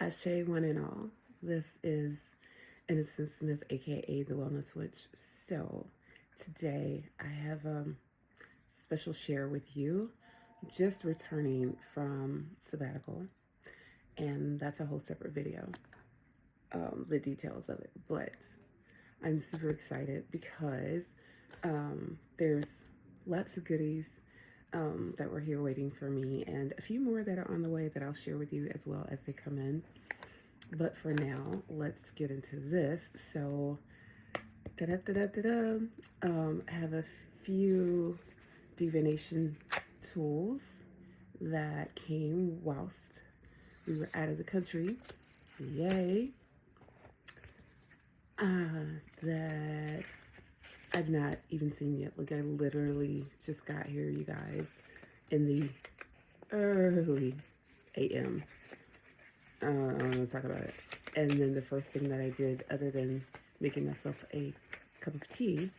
Ashe one and all. This is Innocent Smith, aka the Wellness Witch. So today I have a special share with you. Just returning from sabbatical, and that's a whole separate video. The details of it, but I'm super excited because there's lots of goodies that were here waiting for me, and a few more that are on the way that I'll share with you as well as they come in. But for now, let's get into this. So, I have a few divination tools that came whilst we were out of the country. Yay! That I've not even seen yet. Like, I literally just got here, you guys, in the early AM. I'm going to talk about it. And then the first thing that I did, other than making myself a cup of tea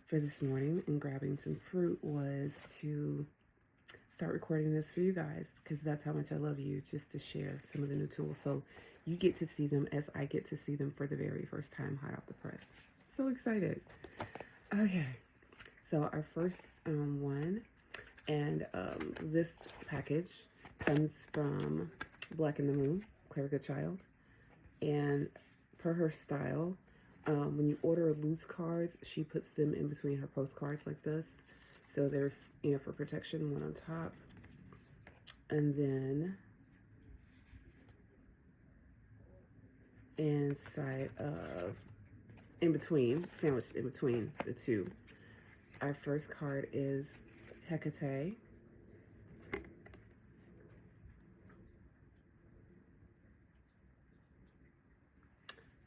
for this morning and grabbing some fruit, was to start recording this for you guys, because that's how much I love you, just to share some of the new tools. So you get to see them as I get to see them for the very first time, hot off the press. So excited. Okay, so our first one, and this package comes from Black in the Moon, Clever Good Child, and per her style, when you order loose cards, she puts them in between her postcards like this. So there's, for protection, one on top, and then inside of, in between, sandwiched in between the two. Our first card is Hecate.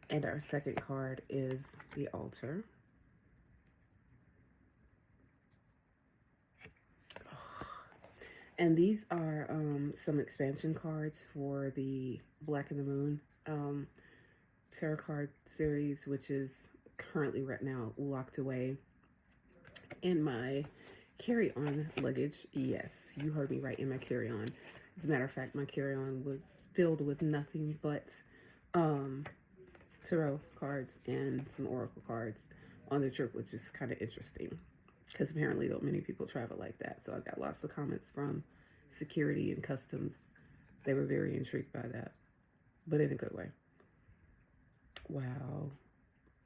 And our second card is the altar. And these are some expansion cards for the Black in the Moon tarot card series, which is currently right now locked away in my carry-on luggage. Yes, you heard me right, in my carry-on. As a matter of fact, my carry-on was filled with nothing but tarot cards and some oracle cards on the trip, which is kind of interesting because apparently don't many people travel like that. So I got lots of comments from security and customs. They were very intrigued by that, but in a good way. Wow.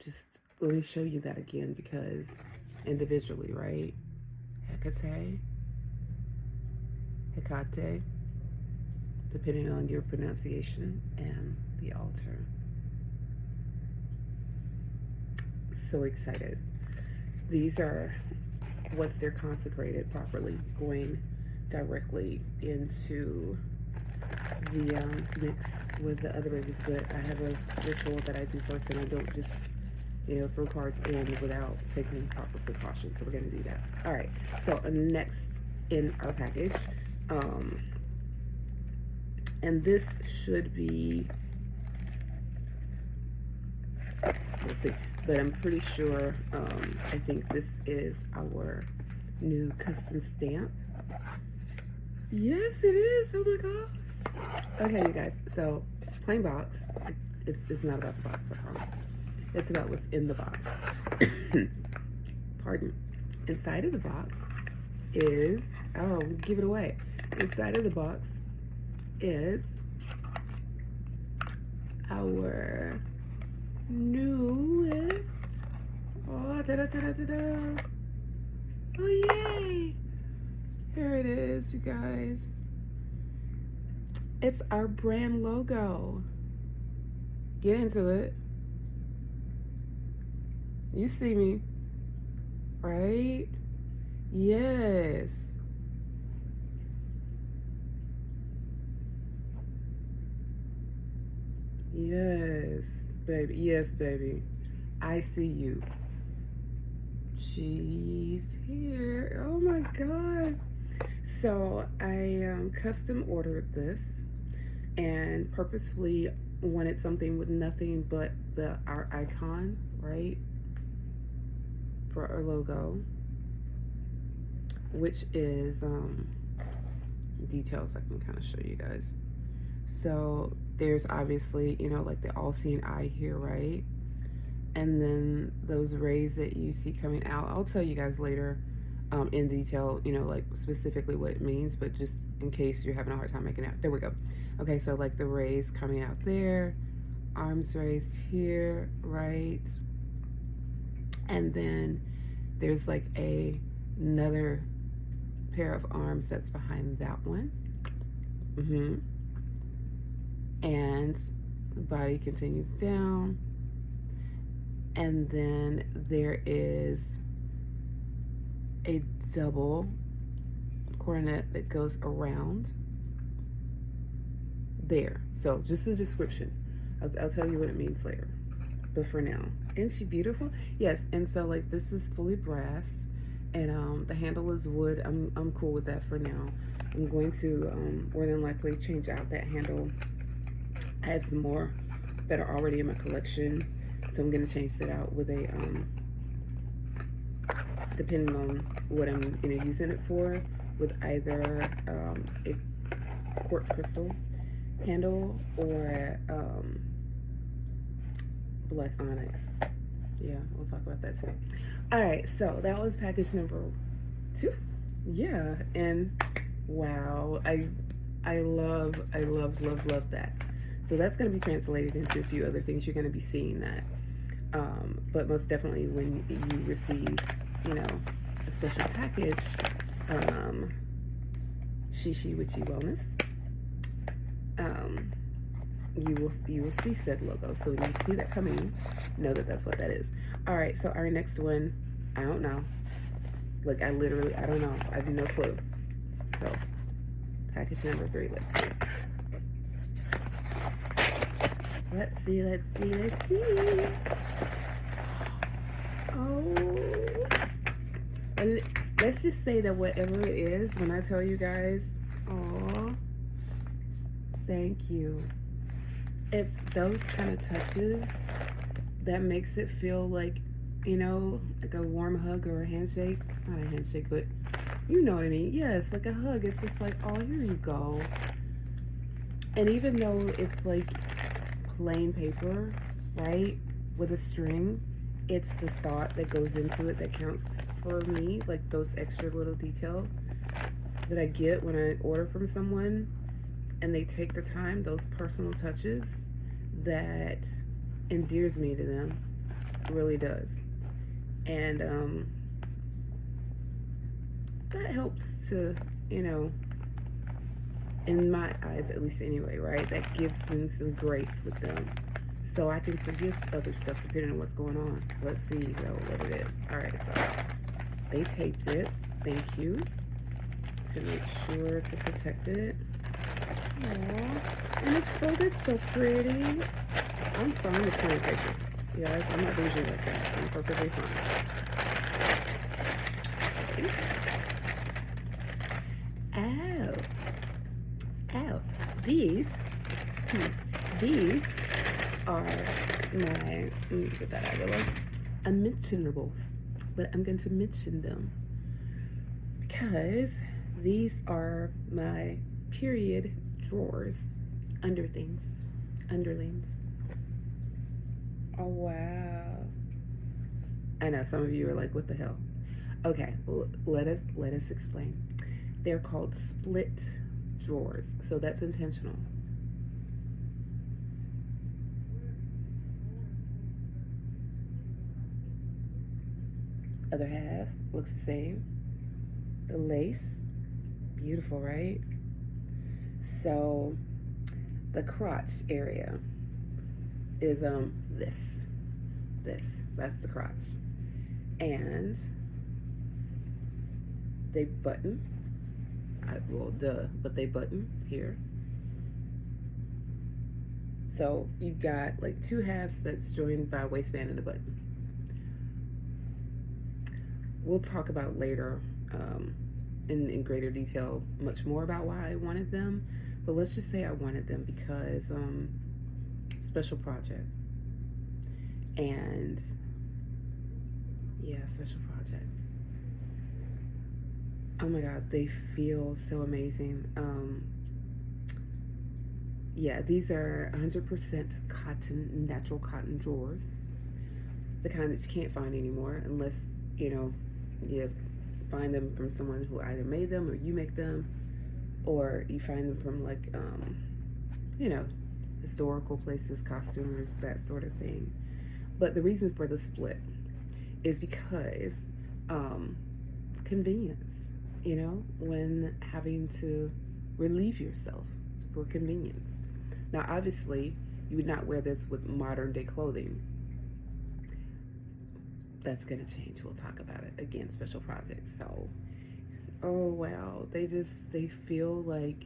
Just let me show you that again, because individually, right? Hecate, depending on your pronunciation, and the altar. So excited. These are, once they're consecrated properly, going directly into the mix with the other babies. But I have a ritual that I do first, and I don't just throw cards in without taking proper precautions. So we're going to do that. All right, so next in our package, and this should be, let's see, but I'm pretty sure, I think this is our new custom stamp. Yes, it is. Oh my gosh. Okay, you guys, so plain box. It's not about the box, I promise. It's about what's in the box. Pardon. Inside of the box is, oh, give it away. Inside of the box is our newest, oh, da-da-da-da-da-da. Oh, yay. Here it is, you guys. It's our brand logo. Get into it. You see me, right? Yes. Yes, baby. Yes, baby. I see you. She's here. Oh my God. So I custom ordered this and purposefully wanted something with nothing but our icon, right? For our logo, which is details I can kind of show you guys. So there's obviously, you know, like the all-seeing eye here, right? And then those rays that you see coming out, I'll tell you guys later in detail, you know, like specifically what it means, but just in case you're having a hard time making it out. There we go. Okay, so like the rays coming out there, arms raised here, right? And then there's like another pair of arms that's behind that one. And the body continues down. And then there is a double coronet that goes around there. So just a description. I'll tell you what it means later. But for now, isn't she beautiful? Yes. And so like this is fully brass, and the handle is wood. I'm cool with that for now. I'm going to more than likely change out that handle. I have some more that are already in my collection, so I'm gonna change that out with a depending on what I'm using it for, with either a quartz crystal handle or black onyx. Yeah, we'll talk about that too. All right, so that was package number 2. Yeah, and wow, I love that. So that's going to be translated into a few other things. You're going to be seeing that. But most definitely when you receive, you know, a special package, She She Witchy Wellnez, you will see said logo. So when you see that coming, know that that's what that is. All right, so our next one, I don't know. Like I don't know. I have no clue. So package number 3, let's see. Let's see. Oh, let's just say that whatever it is, when I tell you guys, oh, thank you. It's those kind of touches that makes it feel like, you know, like a warm hug or a handshake. Not a handshake, but you know what I mean. Yes, like a hug. It's just like, oh, here you go. And even though it's like plain paper, right, with a string, it's the thought that goes into it that counts for me. Like those extra little details that I get when I order from someone, and they take the time, those personal touches that endears me to them, really does. And that helps to, you know, in my eyes at least anyway, right? That gives them some grace with them, so I can forgive other stuff depending on what's going on. Let's see though what it is. All right, so they taped it, thank you, to make sure to protect it. Aww. And it's folded so pretty. I'm fine with plain paper, you guys. I'm not bougie like that. I'm perfectly fine. Oh, these are my, let me get that out of the way, unmentionables, but I'm going to mention them because these are my period drawers, underlings. Oh wow. I know some of you are like, what the hell? Okay, well, let us explain. They're called split drawers, so that's intentional. Other half looks the same. The lace, beautiful, right? So the crotch area is this that's the crotch, and they button. Well, duh, but they button here. So you've got like 2 halves that's joined by a waistband and a button. We'll talk about later in greater detail much more about why I wanted them, but let's just say I wanted them because special project. And yeah, special project. Oh my god, they feel so amazing. yeah, these are 100% cotton, natural cotton drawers. The kind that you can't find anymore unless, you find them from someone who either made them or you make them, or you find them from like, you know, historical places, costumers, that sort of thing. But the reason for the split is because convenience, when having to relieve yourself for convenience. Now, obviously, you would not wear this with modern day clothing. That's going to change. We'll talk about it again, special projects. So, oh wow, they feel like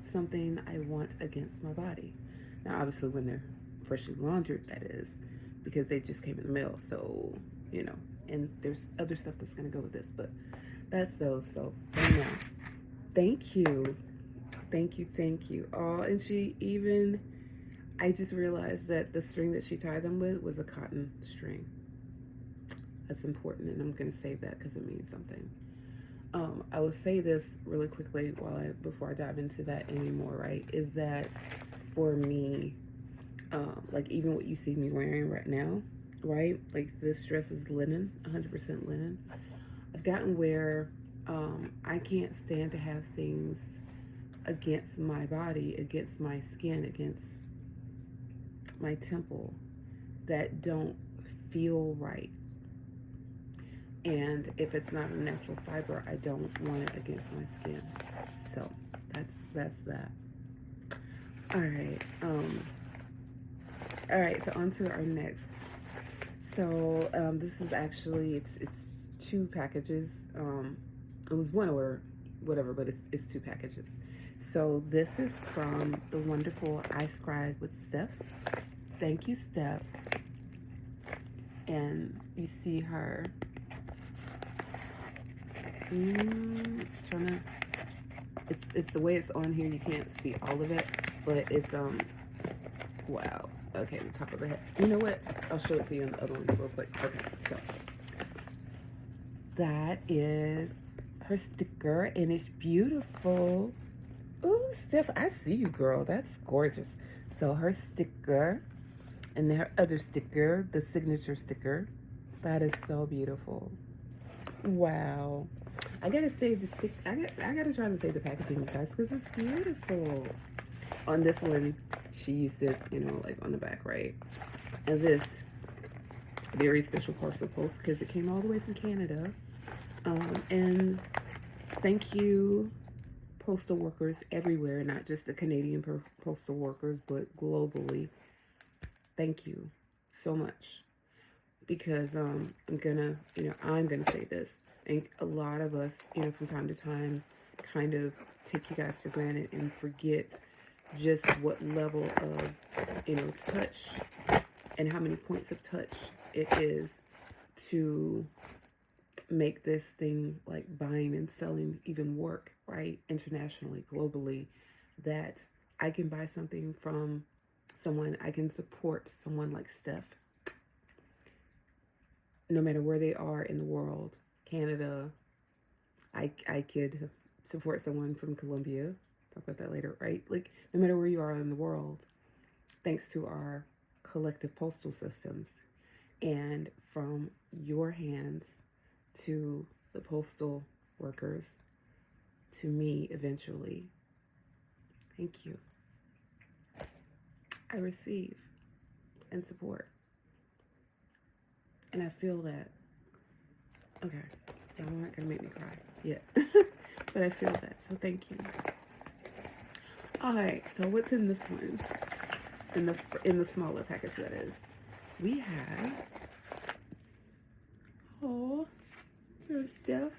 something I want against my body. Now, obviously, when they're freshly laundered, that is, because they just came in the mail. So, and there's other stuff that's going to go with this, but that's those. So, right now, thank you. Thank you, thank you. Oh, and I just realized that the string that she tied them with was a cotton string. That's important, and I'm going to save that because it means something. I will say this really quickly before I dive into that anymore, right? Is that for me, like even what you see me wearing right now, right? Like this dress is linen, 100% linen. I've gotten where I can't stand to have things against my body, against my skin, against my temple that don't feel right. And if it's not a natural fiber, I don't want it against my skin. So that's that. All right, so on to our next. So this is actually it's two packages. It was one or whatever, but it's two packages. So this is from the wonderful iScrywithSteph. Thank you, Steph. And you see her it's the way it's on here, you can't see all of it, but it's wow. Okay, the top of the head. You know what? I'll show it to you on the other one real quick. Okay, so that is her sticker and it's beautiful. Ooh, Steph, I see you, girl. That's gorgeous. So her sticker and then her other sticker, the signature sticker. That is so beautiful. Wow. I gotta save the stick. I gotta try to save the packaging, guys, because it's beautiful. On this one, she used it, like on the back, right? And this very special parcel post because it came all the way from Canada. And thank you, postal workers everywhere, not just the Canadian postal workers, but globally. Thank you so much. Because I'm gonna say this. And a lot of us, from time to time, kind of take you guys for granted and forget just what level of, touch and how many points of touch it is to make this thing like buying and selling even work, right? Internationally, globally, that I can buy something from someone, I can support someone like Steph, no matter where they are in the world. Canada, I could support someone from Colombia. Talk about that later, right? Like, no matter where you are in the world, thanks to our collective postal systems, and from your hands to the postal workers, to me eventually. Thank you. I receive and support. And I feel that. Okay, y'all aren't gonna make me cry yet, but I feel that, so thank you. All right, so what's in this one? In the smaller package, that is, we have. Oh, there's Steph.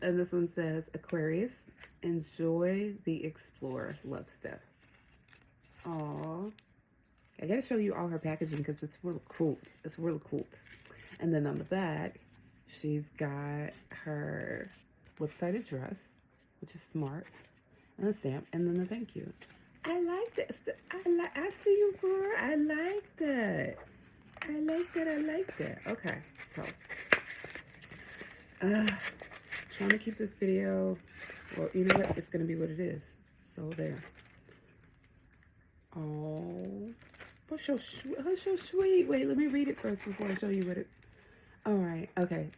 And this one says, Aquarius, enjoy the explorer. Love, Steph. Aw. I gotta show you all her packaging because it's really cool. It's really cool. And then on the back, she's got her flip-sided dress, which is smart, and a stamp, and then the thank you. I like that. I see you, girl. I like that. I like that. I like that. Okay, so trying to keep this video. Well, you know what? It's gonna be what it is. So there. Oh, but so sweet. Wait, let me read it first before I show you what it. All right. Okay.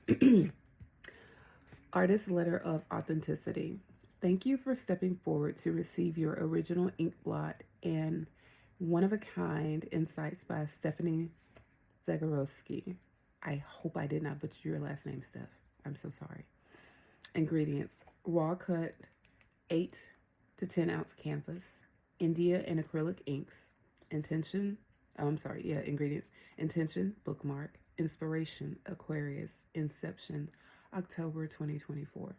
Artist Letter of Authenticity. Thank you for stepping forward to receive your original ink blot and one-of-a-kind insights by Stephanie Zagorowski. I hope I did not butcher your last name, Steph. I'm so sorry. Ingredients: raw cut 8 to 10 ounce canvas, India and acrylic inks, ingredients: intention, bookmark, inspiration, Aquarius, inception, October 2024.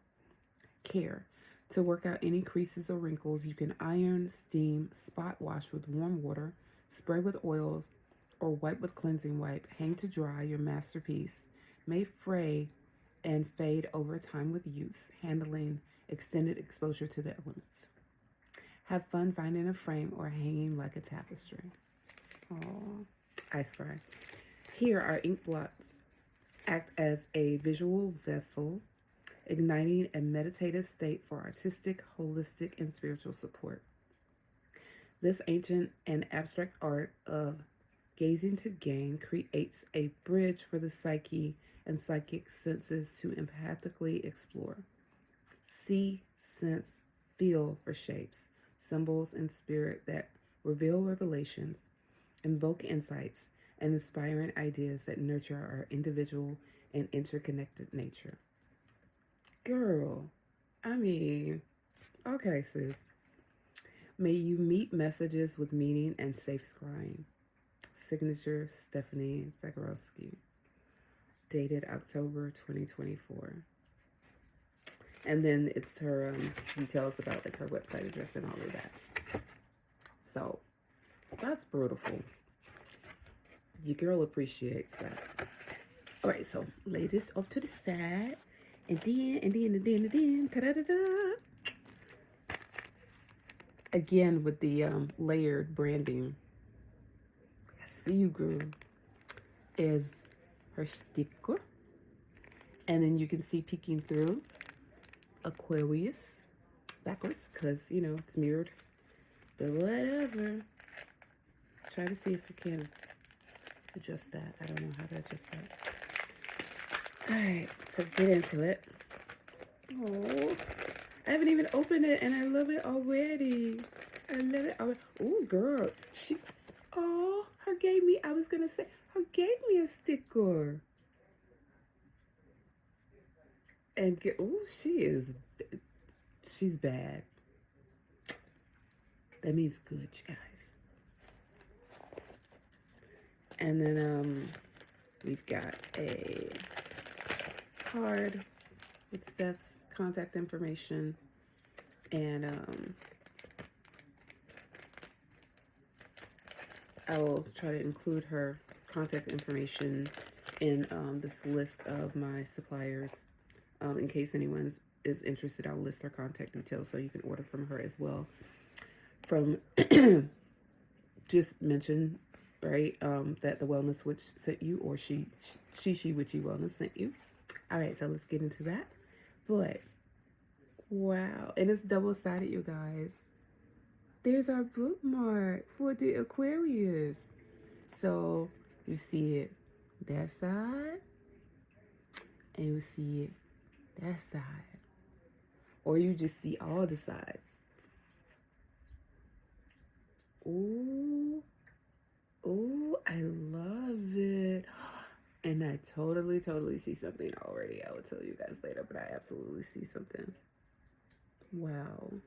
Care: to work out any creases or wrinkles, you can iron, steam, spot wash with warm water, spray with oils, or wipe with cleansing wipe. Hang to dry your masterpiece. May fray and fade over time with use, handling extended exposure to the elements. Have fun finding a frame or hanging like a tapestry. Oh, iScry. Here are ink blots. Act as a visual vessel, igniting a meditative state for artistic, holistic, and spiritual support. This ancient and abstract art of gazing to gain creates a bridge for the psyche and psychic senses to empathically explore. See, sense, feel for shapes, symbols, and spirit that reveal revelations, invoke insights, and inspiring ideas that nurture our individual and interconnected nature. Girl, I mean, okay, sis. May you meet messages with meaning and safe scrying. Signature, Stephanie Zagorowski. Dated October 2024. And then it's her details about like her website address and all of that. So that's beautiful. Your girl appreciates that. All right, so lay this up to the side, and then, ta-da-da-da. Again with the layered branding. I see you, girl. Is her sticker, and then you can see peeking through Aquarius backwards because you know it's mirrored, but whatever. Try to see if you can adjust that. I don't know how to adjust that. All right, so get into it. Oh, I haven't even opened it and I love it already. I love it already. Oh, girl, her gave me, I was gonna say, her gave me a sticker. And she's bad. That means good, you guys. And then we've got a card with Steph's contact information, and I will try to include her contact information in this list of my suppliers. In case anyone is interested, I'll list her contact details so you can order from her as well. From just mention, right, that the Wellness Witch sent you, or She She Witchy Wellnez sent you. All right, so let's get into that. But wow, and it's double-sided, you guys. There's our bookmark for the Aquarius. So you see it that side, and you see it that side, or you just see all the sides. Ooh, ooh, I love it. And I totally see something already. I will tell you guys later, but I absolutely see something. Wow.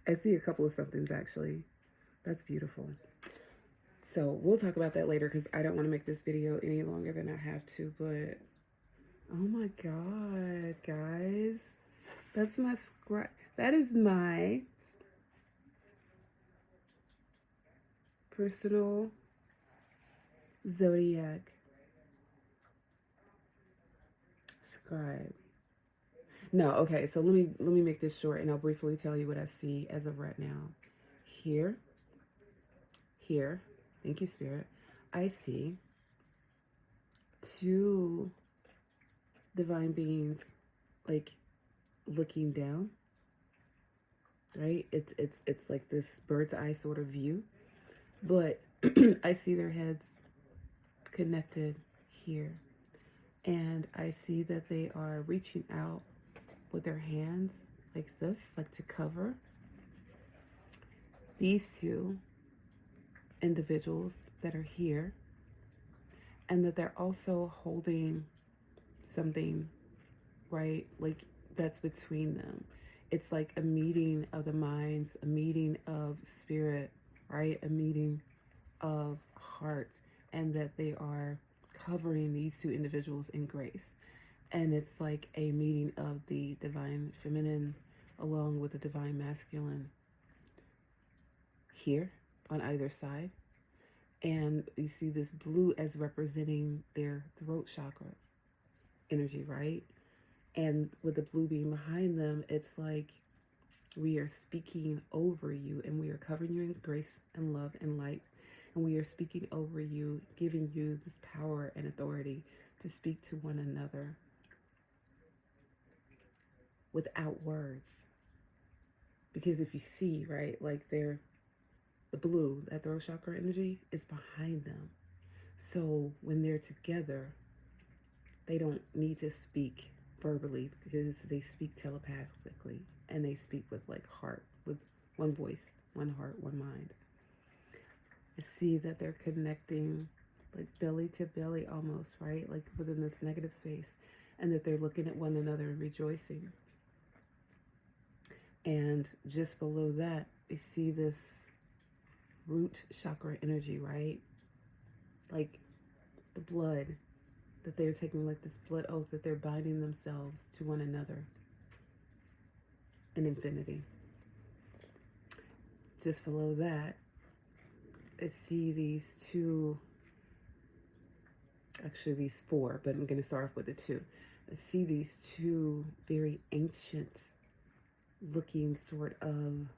I see a couple of somethings actually. That's beautiful. So we'll talk about that later because I don't want to make this video any longer than I have to, but oh my God, guys. That's my that is my personal zodiac scribe. No, okay, so let me make this short and I'll briefly tell you what I see as of right now. Here, Thank you, Spirit. I see two divine beings, like, looking down, right? It's like this bird's eye sort of view, but I see their heads connected here, and I see that they are reaching out with their hands like this, like to cover these two individuals that are here, and that they're also holding something, right? Like that's between them. It's like a meeting of the minds, a meeting of spirit, right? A meeting of heart, and that they are covering these two individuals in grace. And it's like a meeting of the divine feminine along with the divine masculine here on either side. And you see this blue as representing their throat chakras energy, right? And with the blue being behind them, it's like we are speaking over you, and we are covering you in grace and love and light. And we are speaking over you, giving you this power and authority to speak to one another without words. Because if you see, right, like the blue, that throat chakra energy is behind them. So when they're together, they don't need to speak verbally, because they speak telepathically, and they speak with like heart, with one voice, one heart, one mind. I see that they're connecting like belly to belly almost, right? Like within this negative space, and that they're looking at one another and rejoicing. And just below that, I see this root chakra energy, right? Like the blood, that they're taking like this blood oath, that they're binding themselves to one another in infinity. Just below that, I see these two, actually these four, but I'm going to start off with the two. I see these two very ancient looking sort of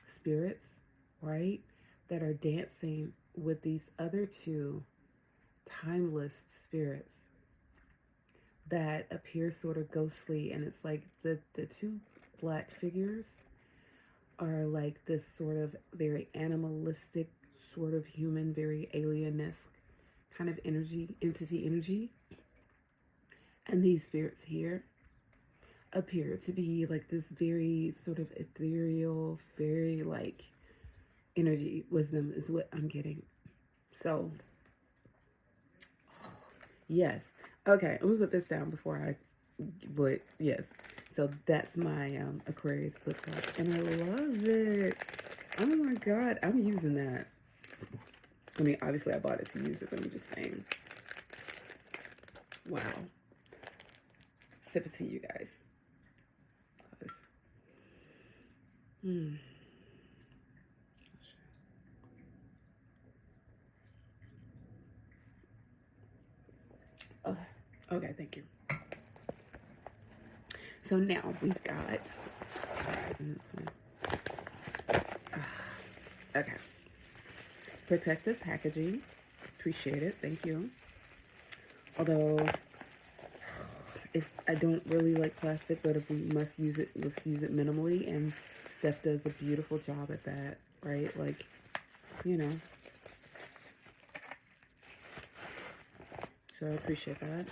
spirits, right? That are dancing with these other two timeless spirits that appear sort of ghostly. And it's like the two black figures are like this sort of very animalistic, sort of human, very alien-esque kind of energy, entity energy. And these spirits here appear to be like this very sort of ethereal, very like energy. Wisdom is what I'm getting. So yes. Okay, let me put this down before but yes. So that's my Aquarius flip top, and I love it. Oh my God, I'm using that. I mean, obviously I bought it to use it, but I'm just saying. Wow. Sip it to you guys. Okay, thank you. So now we've got this one. Okay. Protective packaging. Appreciate it. Thank you. Although, if I don't really like plastic, but if we must use it, let's use it minimally. And Steph does a beautiful job at that, right? Like, you know. So I appreciate that.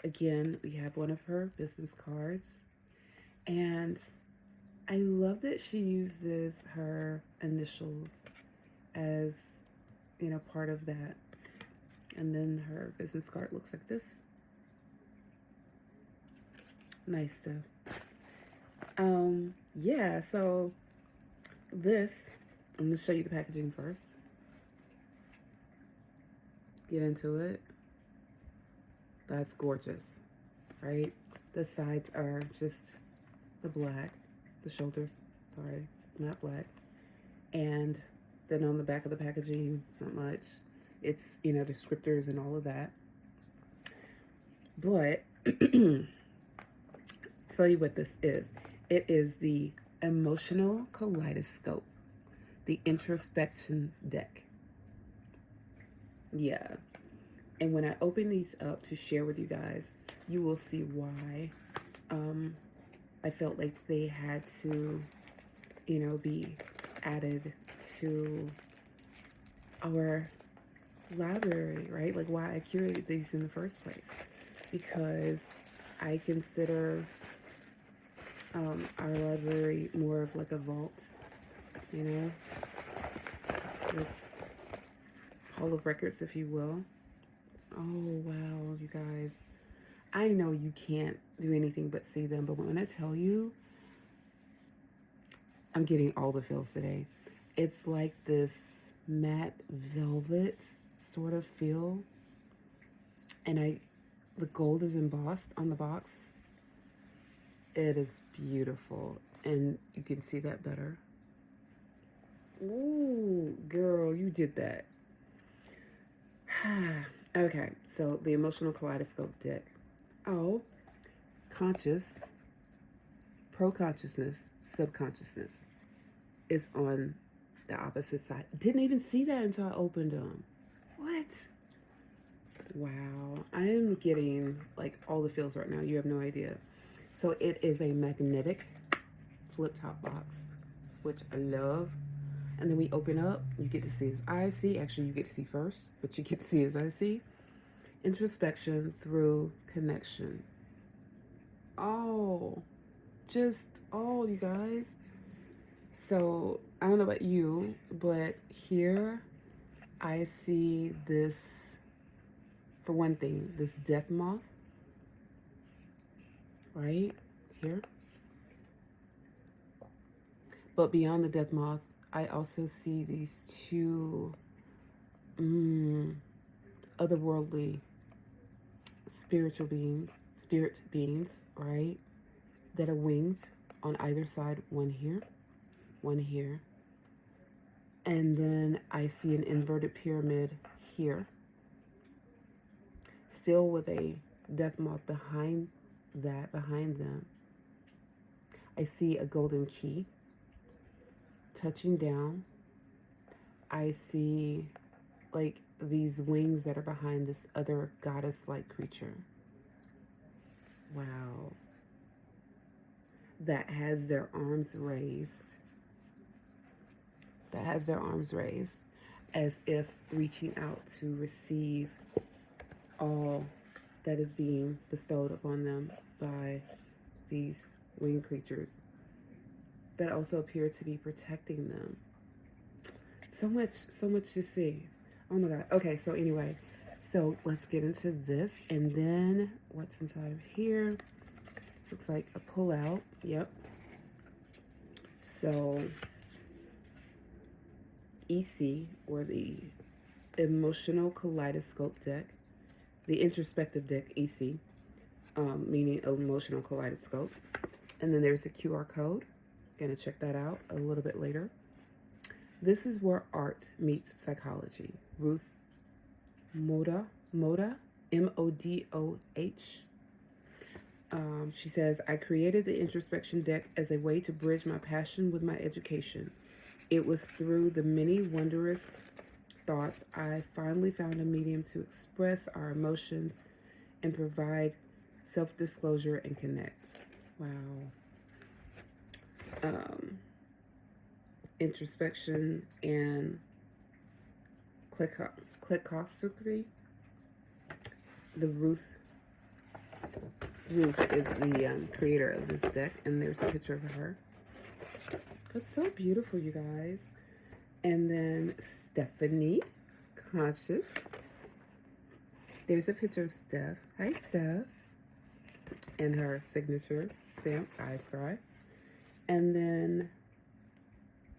Again, we have one of her business cards. And I love that she uses her initials as, you know, part of that. And then her business card looks like this. Nice stuff. Yeah, so this, I'm going to show you the packaging first. Get into it. That's gorgeous, right? The sides are just the black, the shoulders, sorry, not black. And then on the back of the packaging, it's not much. It's, you know, descriptors and all of that. But tell you what this is. It is the emotional kaleidoscope, the introspection deck. Yeah. And when I open these up to share with you guys, you will see why I felt like they had to, be added to our library, right? Like why I curated these in the first place. Because I consider our library more of like a vault, this hall of records, if you will. Oh, wow, you guys. I know you can't do anything but see them, but when I tell you, I'm getting all the feels today. It's like this matte velvet sort of feel. And the gold is embossed on the box. It is beautiful. And you can see that better. Ooh, girl, you did that. Okay, so the emotional kaleidoscope deck. Oh, conscious, pro-consciousness, subconsciousness is on the opposite side. Didn't even see that until I opened them. What? Wow, I am getting like all the feels right now. You have no idea. So it is a magnetic flip top box, which I love. And then we open up, you get to see his eyes see. Actually, you get to see first, but you get to see his eyes see. Introspection through connection. Oh, you guys. So I don't know about you, but here I see this, for one thing, this death moth, right here. But beyond the death moth, I also see these two otherworldly spirit beings, right? That are winged on either side, one here, one here. And then I see an inverted pyramid here, still with a death moth behind them. I see a golden key touching down. I see like these wings that are behind this other goddess-like creature. Wow. That has their arms raised. As if reaching out to receive all that is being bestowed upon them by these winged creatures that also appear to be protecting them. So much to see. Oh my God. Okay, so anyway, so let's get into this. And then what's inside of here? This looks like a pull-out. Yep. So EC, or the emotional kaleidoscope deck, the introspective deck EC, meaning emotional kaleidoscope. And then there's a QR code. Gonna check that out a little bit later. This is where art meets psychology. Ruth Moda, M-O-D-O-H. She says, I created the introspection deck as a way to bridge my passion with my education. It was through the many wondrous thoughts I finally found a medium to express our emotions and provide self-disclosure and connect. Wow. Introspection and clickoscopy. The Ruth is the creator of this deck, and there's a picture of her. That's so beautiful, you guys. And then Stephanie, conscious. There's a picture of Steph. Hi, Steph. And her signature stamp, iScry. And then,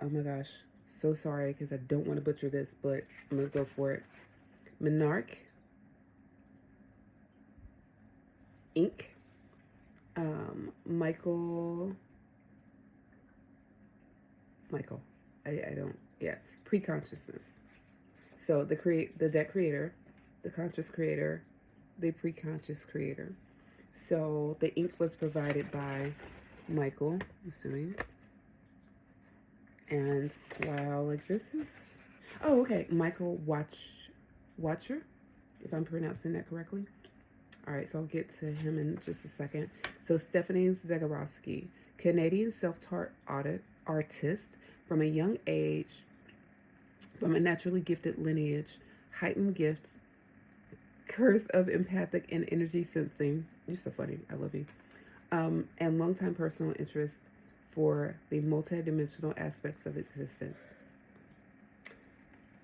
oh my gosh, so sorry because I don't want to butcher this, but I'm going to go for it. Monarch Inc. Pre-consciousness. So the deck creator, the conscious creator, the pre-conscious creator. So the ink was provided by Michael, I'm assuming. And wow, like this is, oh, okay, Michael Watcher, if I'm pronouncing that correctly. All right, so I'll get to him in just a second. So Stephanie Zagorowski, Canadian self-taught artist from a young age, from a naturally gifted lineage, heightened gift, curse of empathic and energy sensing. You're so funny. I love you. And longtime personal interest for the multidimensional aspects of existence.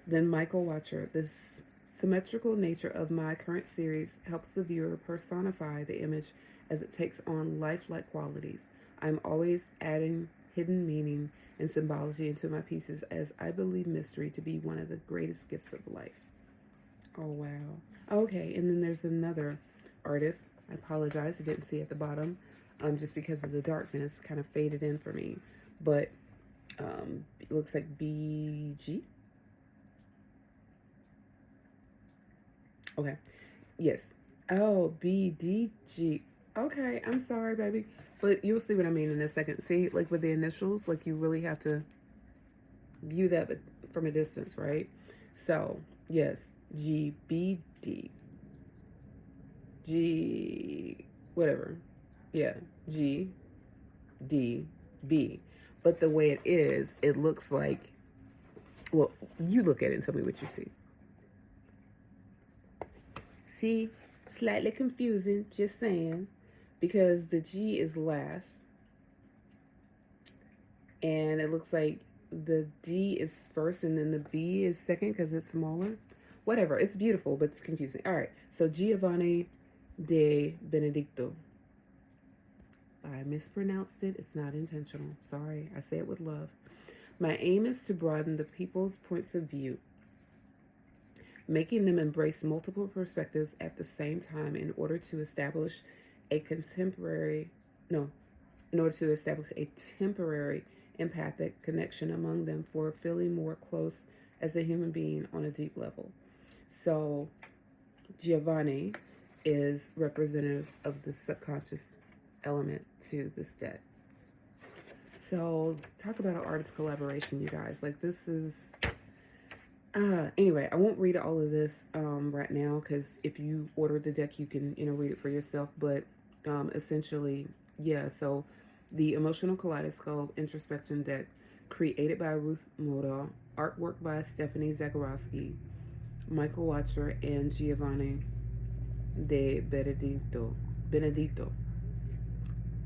Then Michael Watcher, this symmetrical nature of my current series helps the viewer personify the image as it takes on lifelike qualities. I'm always adding hidden meaning and symbology into my pieces, as I believe mystery to be one of the greatest gifts of life. Oh, wow. Okay, and then there's another artist. I apologize, I didn't see at the bottom, just because of the darkness kind of faded in for me. But it looks like BG. Okay. Yes. Oh, BDG. Okay, I'm sorry, baby. But you'll see what I mean in a second. See, like with the initials, like you really have to view that from a distance, right? So, yes, GBD. G, whatever. Yeah, GDB. But the way it is, it looks like, well, you look at it and tell me what you see. See, slightly confusing, just saying, because the G is last, and it looks like the D is first, and then the B is second because it's smaller. Whatever, it's beautiful, but it's confusing. All right, so Giovanni de Benedicto. I mispronounced it. It's not intentional. Sorry, I say it with love. My aim is to broaden the people's points of view, making them embrace multiple perspectives at the same time in order to establish a temporary empathic connection among them for feeling more close as a human being on a deep level. So Giovanni is representative of the subconscious element to this deck. So talk about an artist collaboration, you guys. Like, this is anyway, I won't read all of this right now, because if you order the deck, you can read it for yourself. But essentially, yeah. So the Emotional Kaleidoscope Introspection deck, created by Ruth Moda, artwork by Stephanie Zagorowski, Michael Watcher, and Giovanni de Benedicto.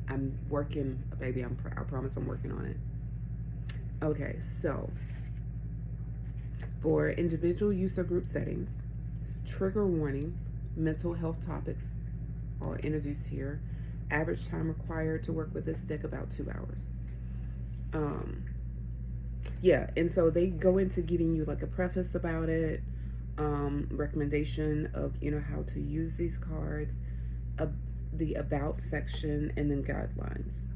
I'm working, baby. I promise I'm working on it. Okay, so for individual use or group settings, trigger warning, mental health topics are introduced here. Average time required to work with this deck, about 2 hours. Yeah, and so they go into giving you like a preface about it, recommendation of how to use these cards, the about section, and then guidelines.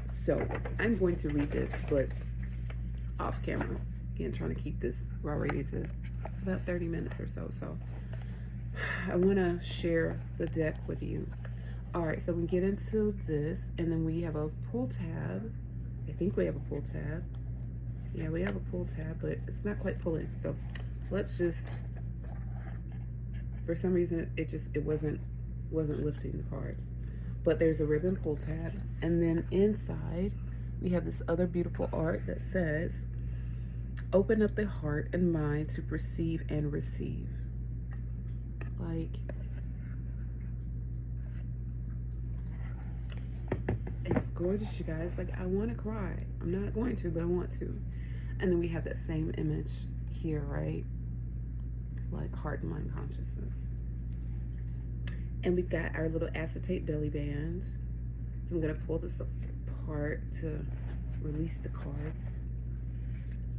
So I'm going to read this, but off camera. Again, trying to keep this raw ready to about 30 minutes or so. So I want to share the deck with you. All right, so we get into this, and then we have a pull tab. I think we have a pull tab. Yeah, we have a pull tab, but it's not quite pulling. So let's just, for some reason, it wasn't lifting the cards. But there's a ribbon pull tab, and then inside we have this other beautiful art that says, open up the heart and mind to perceive and receive. Like, it's gorgeous, you guys. Like, I want to cry. I'm not going to, but I want to. And then we have that same image here, right? Like heart and mind consciousness. And we've got our little acetate belly band. So I'm going to pull this apart to release the cards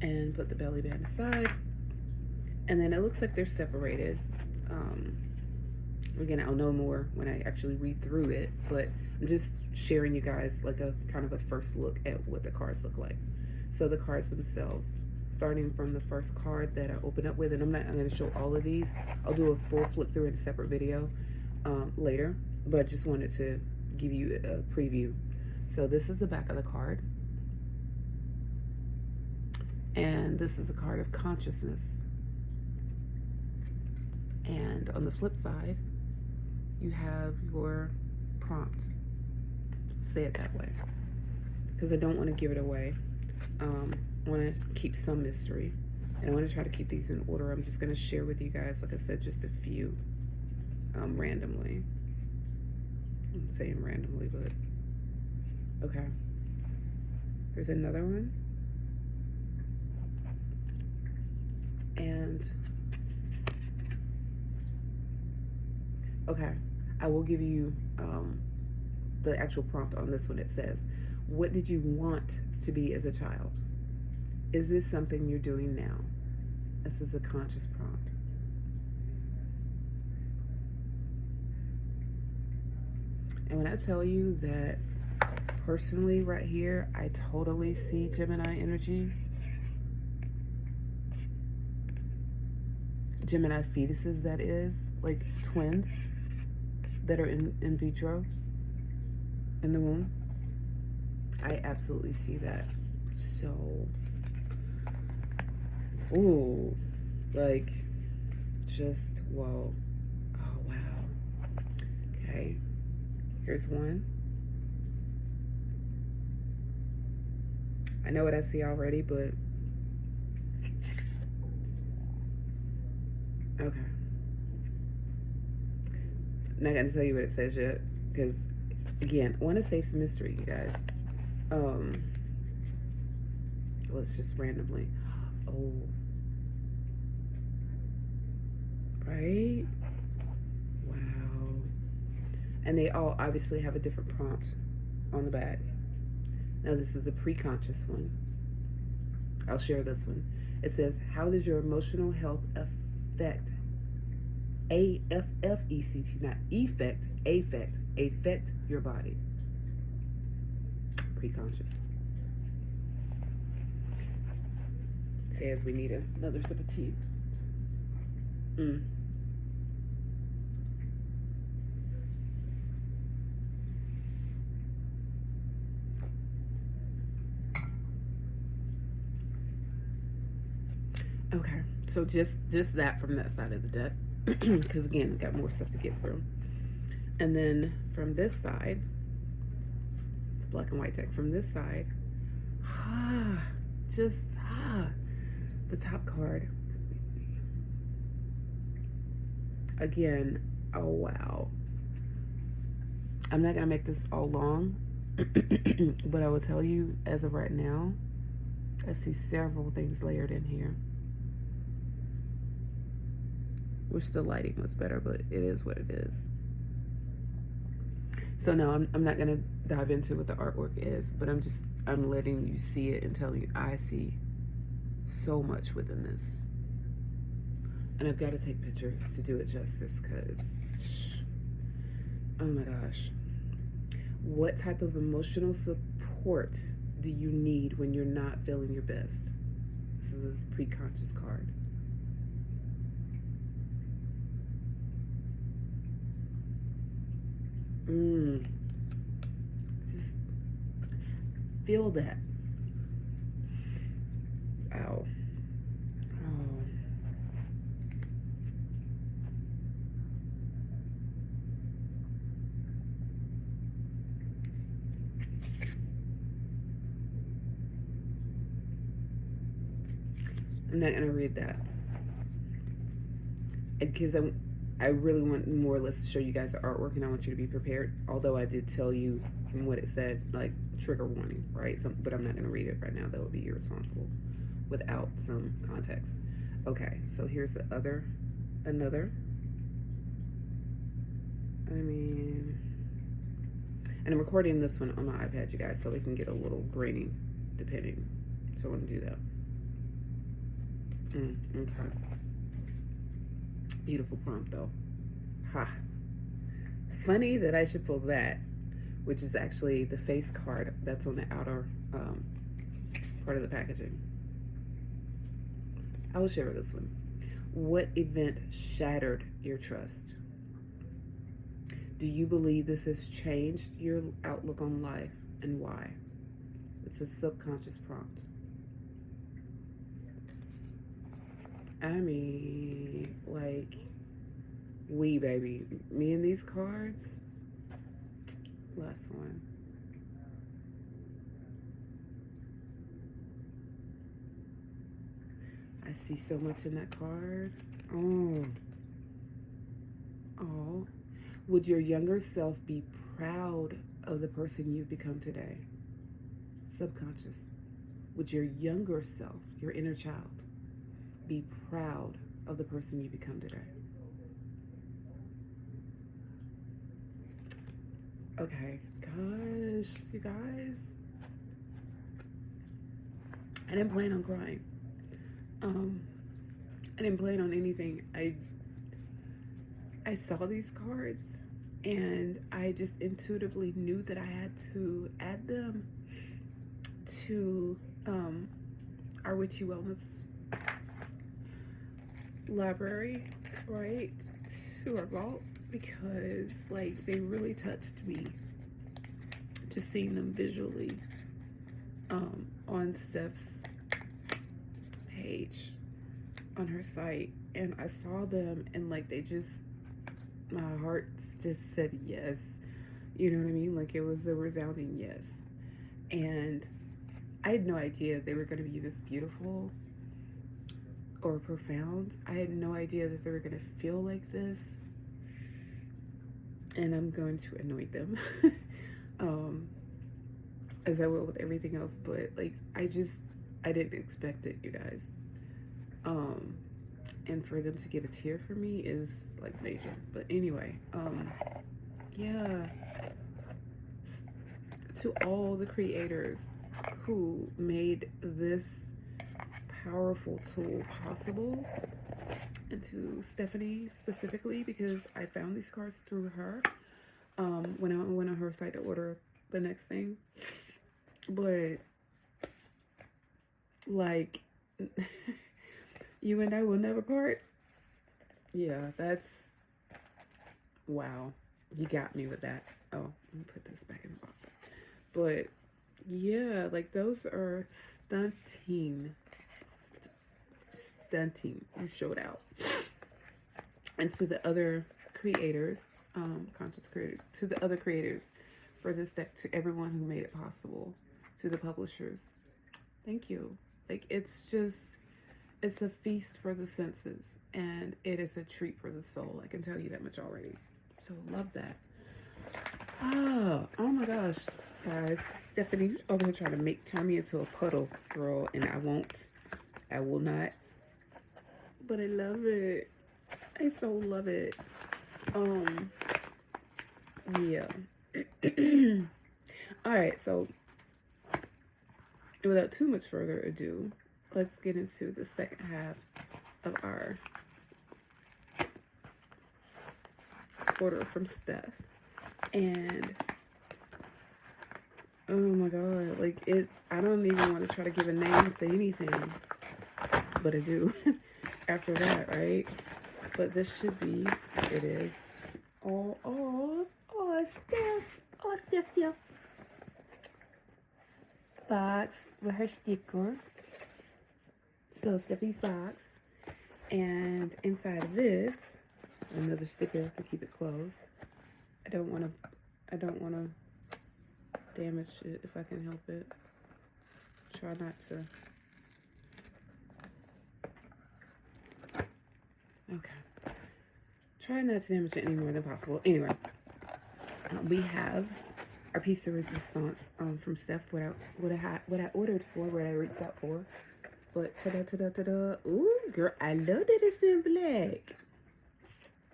and put the belly band aside. And then it looks like they're separated. Again, I'll know more when I actually read through it, but I'm just sharing you guys like a kind of a first look at what the cards look like. So the cards themselves, starting from the first card that I open up with, and I'm going to show all of these. I'll do a full flip through in a separate video later, but I just wanted to give you a preview. So this is the back of the card, and this is a card of consciousness. And on the flip side, you have your prompt. Say it that way, because I don't want to give it away. I want to keep some mystery, and I want to try to keep these in order. I'm just going to share with you guys, like I said, just a few randomly. I'm saying randomly, but okay. Here's another one. And okay, I will give you the actual prompt on this one. It says, what did you want to be as a child? Is this something you're doing now? This is a conscious prompt. And when I tell you that personally right here, I totally see Gemini energy. Gemini fetuses, that is, like twins that are in vitro in the womb. I absolutely see that. So, ooh, like, just, whoa. Oh, wow. Okay. Here's one. I know what I see already, but okay. I'm not gonna tell you what it says yet, because again, I want to save some mystery, you guys. Let's just randomly. Oh, right. Wow. And they all obviously have a different prompt on the back. Now this is a pre-conscious one. I'll share this one. It says, how does your emotional health affect, A-F-F-E-C-T, not affect your body? Pre-conscious. Says we need another sip of tea. Okay, so just that from that side of the deck, because again, we got more stuff to get through. And then from this side, it's a black and white deck. From this side, the top card. Again, oh wow. I'm not gonna make this all long, but I will tell you, as of right now, I see several things layered in here. Wish the lighting was better, but it is what it is. So no, I'm not gonna dive into what the artwork is, but I'm letting you see it and telling you I see so much within this. And I've got to take pictures to do it justice, because oh my gosh. What type of emotional support do you need when you're not feeling your best? This is a pre-conscious card. Just feel that. Ow. Oh. I'm not gonna read that because I really want more or less to show you guys the artwork, and I want you to be prepared. Although I did tell you from what it said, like, trigger warning, right? So, but I'm not going to read it right now. That would be irresponsible without some context. Okay, so here's the another. I mean, and I'm recording this one on my iPad, you guys, so we can get a little grainy, depending. So I want to do that. Okay. Beautiful prompt, though. Ha. Funny that I should pull that, which is actually the face card that's on the outer part of the packaging. I will share this one. What event shattered your trust? Do you believe this has changed your outlook on life, and why? It's a subconscious prompt. I mean, like, We, baby. Me and these cards. Last one. I see so much in that card. Oh. Oh. Would your younger self be proud of the person you've become today? Subconscious. Would your younger self, your inner child, be proud of the person you become today? Okay, gosh, you guys. I didn't plan on crying. I didn't plan on anything. I saw these cards and I just intuitively knew that I had to add them to our Witchy Wellness library, right? To our vault, because like they really touched me. Just seeing them visually on Steph's page on her site, and I saw them and like they just, my heart just said yes. You know what I mean? Like it was a resounding yes. And I had no idea they were going to be this beautiful or profound. I had no idea that they were going to feel like this. And I'm going to anoint them as I will with everything else. But like I didn't expect it, you guys. And for them to get a tear for me is like major. But anyway, yeah. To all the creators who made this powerful tool possible, and to Stephanie specifically, because I found these cards through her when I went on her site to order the next thing. But like you and I will never part. Yeah, that's wow. You got me with that. Oh, let me put this back in the box. But yeah, like those are stunting. You showed out. And to the other creators, conscious creators, to the other creators for this deck, to everyone who made it possible, to the publishers, thank you. Like it's a feast for the senses, and it is a treat for the soul. I can tell you that much already. So love that. Oh my gosh, guys. Stephanie's over here trying to turn me into a puddle, girl, and I will not. But I love it. I so love it. Yeah. All right, so without too much further ado, let's get into the second half of our order from Steph. And oh my god, like I don't even want to try to give a name, say anything, but I do after that, right? But this should be, it is. Oh, Steph. Box with her sticker. So Stephanie's box. And inside of this, another sticker to keep it closed. I don't want to damage it if I can help it. Try not to. Okay. Try not to damage it any more than possible. Anyway, we have our piece of resistance from Steph. What I ordered for, what I reached out for. But ta-da. Ooh, girl, I love that it's in black.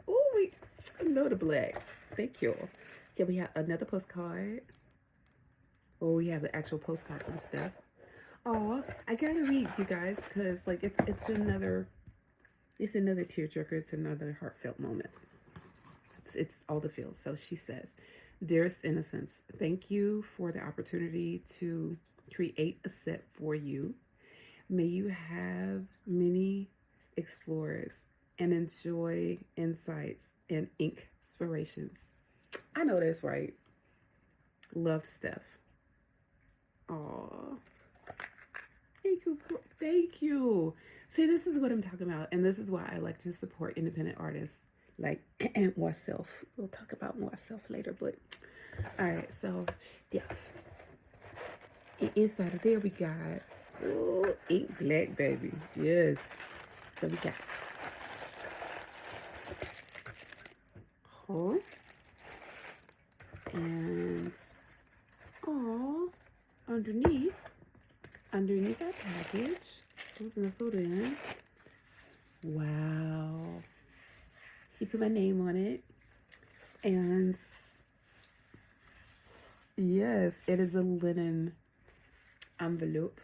Ooh, I love the black. Thank you. Okay, we have another postcard. Oh, we have the actual postcard from Steph. Oh, I gotta read, you guys, because like it's another tearjerker. It's another heartfelt moment. It's all the feels. So she says, "Dearest Innocence, thank you for the opportunity to create a set for you. May you have many explorers and enjoy insights and inspirations." I know that's right. Love, Steph. Aw. Thank you. See, this is what I'm talking about. And this is why I like to support independent artists. like more self. We'll talk about more self later, but all right, so stuff. And inside of there we got ink black, baby. Yes. So we got huh? And oh, underneath that package, it was nestled in. Wow. She put my name on it. And yes, it is a linen envelope.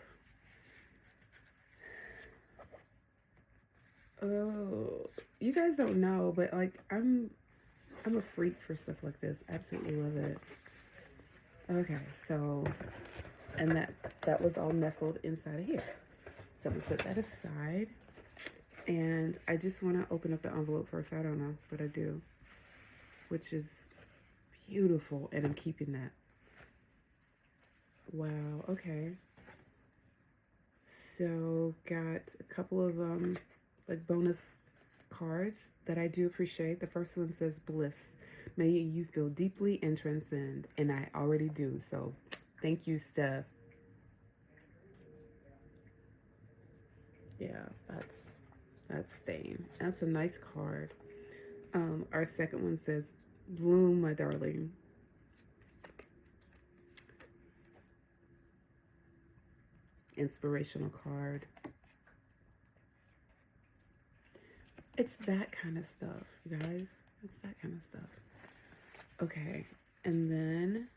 Oh, you guys don't know, but like I'm a freak for stuff like this. Absolutely love it. Okay, so and that was all nestled inside of here. So we set that aside. And I just want to open up the envelope first. I don't know, but I do. Which is beautiful, and I'm keeping that. Wow, okay. So got a couple of like bonus cards that I do appreciate. The first one says bliss. May you feel deeply and transcend. And I already do. So thank you, Steph. Yeah, that's staying. That's a nice card. Our second one says bloom, my darling. Inspirational card. It's that kind of stuff, you guys. It's that kind of stuff. Okay, and then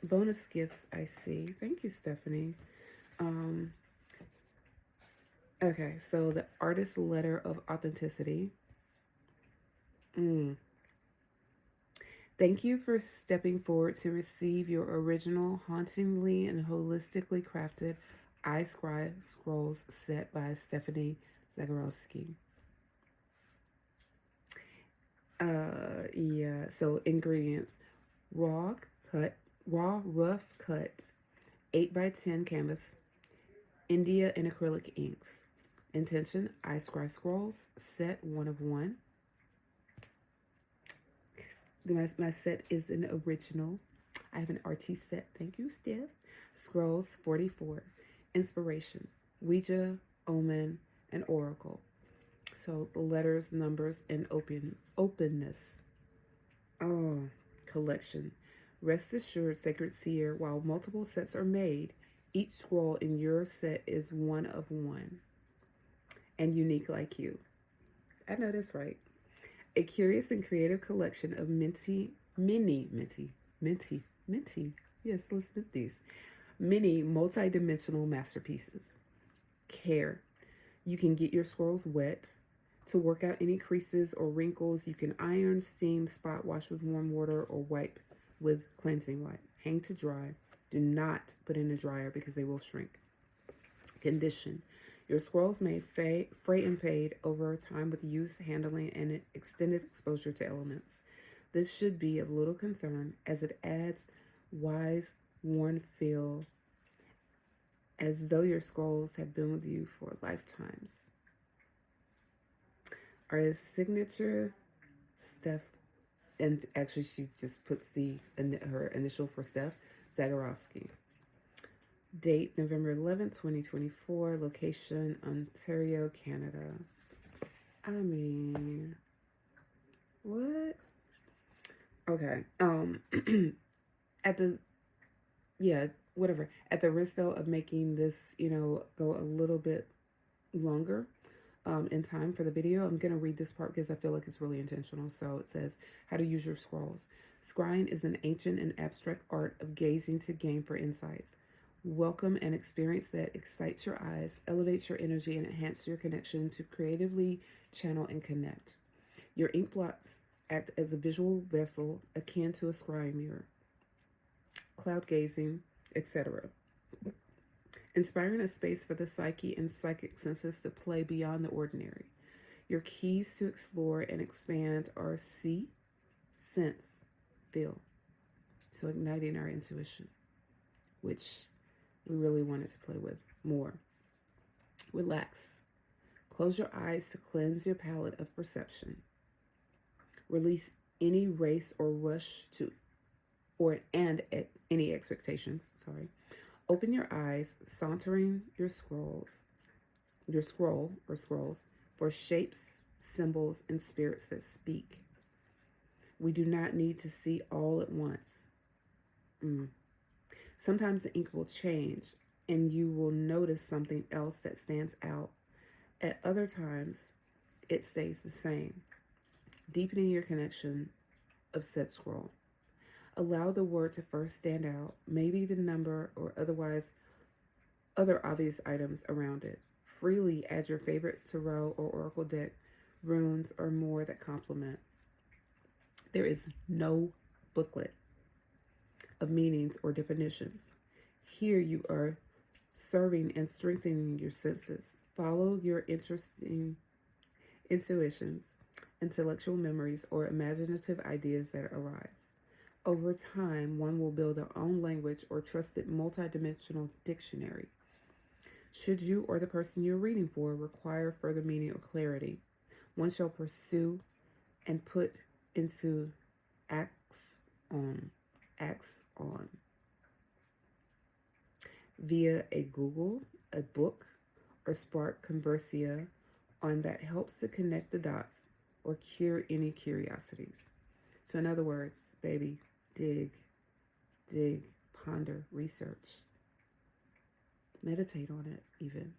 bonus gifts I see. Thank you, Stephanie. Okay, so the artist's letter of authenticity. Thank you for stepping forward to receive your original, hauntingly and holistically crafted iScry scrolls set by Stephanie Zagorowski. Yeah, so ingredients: raw rough cut 8x10 canvas, India and acrylic inks. Intention: iScry scrolls set 1 of 1. My set is an original. I have an RT set. Thank you, Steph. Scrolls 44. Inspiration: Ouija, Omen, and Oracle. So the letters, numbers, and openness. Oh, collection. Rest assured, Sacred Seer, while multiple sets are made, each scroll in your set is 1 of 1 and unique like you. I know that's right. A curious and creative collection of minty. Yes, let's mint these. Many multi-dimensional masterpieces. Care. You can get your scrolls wet. To work out any creases or wrinkles, you can iron, steam, spot wash with warm water, or wipe with cleansing wipe. Hang to dry. Do not put in a dryer because they will shrink. Condition. Your scrolls may fray and fade over time with use, handling, and extended exposure to elements. This should be of little concern as it adds wise, worn feel as though your scrolls have been with you for lifetimes. Our signature, Steph, and actually she just puts her initial for Steph, Zagorowski. Date, November 11th, 2024. Location, Ontario, Canada. I mean, what? Okay. Whatever. At the risk, though, of making this, go a little bit longer in time for the video, I'm going to read this part because I feel like it's really intentional. So it says, how to use your scrolls. Scrying is an ancient and abstract art of gazing to gain for insights. Welcome an experience that excites your eyes, elevates your energy, and enhances your connection to creatively channel and connect. Your ink blots act as a visual vessel akin to a scrying mirror, cloud gazing, etc. Inspiring a space for the psyche and psychic senses to play beyond the ordinary. Your keys to explore and expand are see, sense, feel. So igniting our intuition, which we really wanted to play with more. Relax. Close your eyes to cleanse your palette of perception. Release any race or rush to, any expectations. Sorry. Open your eyes, sauntering your scroll or scrolls for shapes, symbols, and spirits that speak. We do not need to see all at once. Sometimes the ink will change and you will notice something else that stands out. At other times, it stays the same, deepening your connection of said scroll. Allow the word to first stand out, maybe the number or other obvious items around it. Freely add your favorite tarot or oracle deck, runes, or more that complement. There is no booklet of meanings or definitions. Here you are serving and strengthening your senses. Follow your interesting intuitions, intellectual memories, or imaginative ideas that arise. Over time, one will build their own language or trusted multidimensional dictionary. Should you or the person you're reading for require further meaning or clarity, one shall pursue and put into acts on via a Google, a book, or spark conversia on that helps to connect the dots or cure any curiosities. So in other words, baby, dig, ponder, research. Meditate on it even.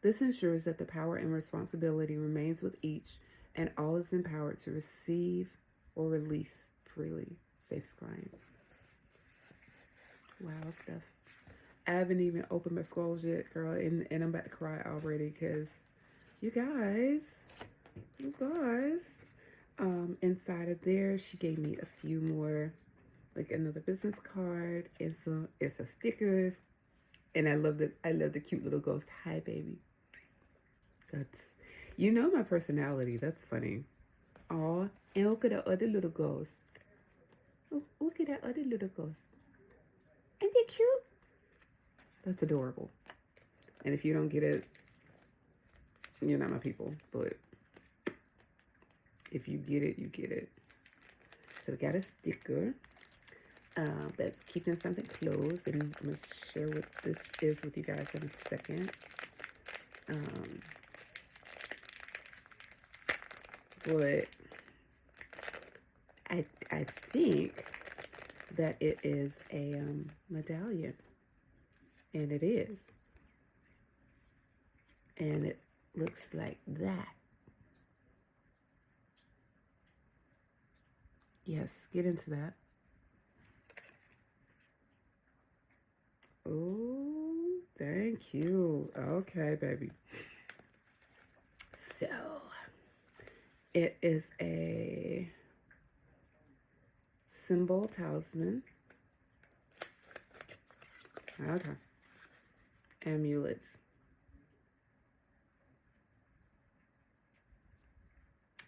This ensures that the power and responsibility remains with each and all is empowered to receive or release freely. Safe scrying. Wow, Steph. I haven't even opened my scrolls yet, girl, and I'm about to cry already because you guys, inside of there, she gave me a few more, like another business card and some stickers, and I love the cute little ghost. Hi, baby. You know my personality. That's funny. Oh, and look at that other little ghost. Oh, look at that other little ghost. Ain't they cute? That's adorable. And if you don't get it, you're not my people. But if you get it, you get it. So we got a sticker that's keeping something closed. And I'm going to share what this is with you guys in a second. But I think that it is a medallion. And it is. And it looks like that. Yes, get into that. Oh, thank you. Okay, baby. So, it is a symbol talisman. Okay. Amulets.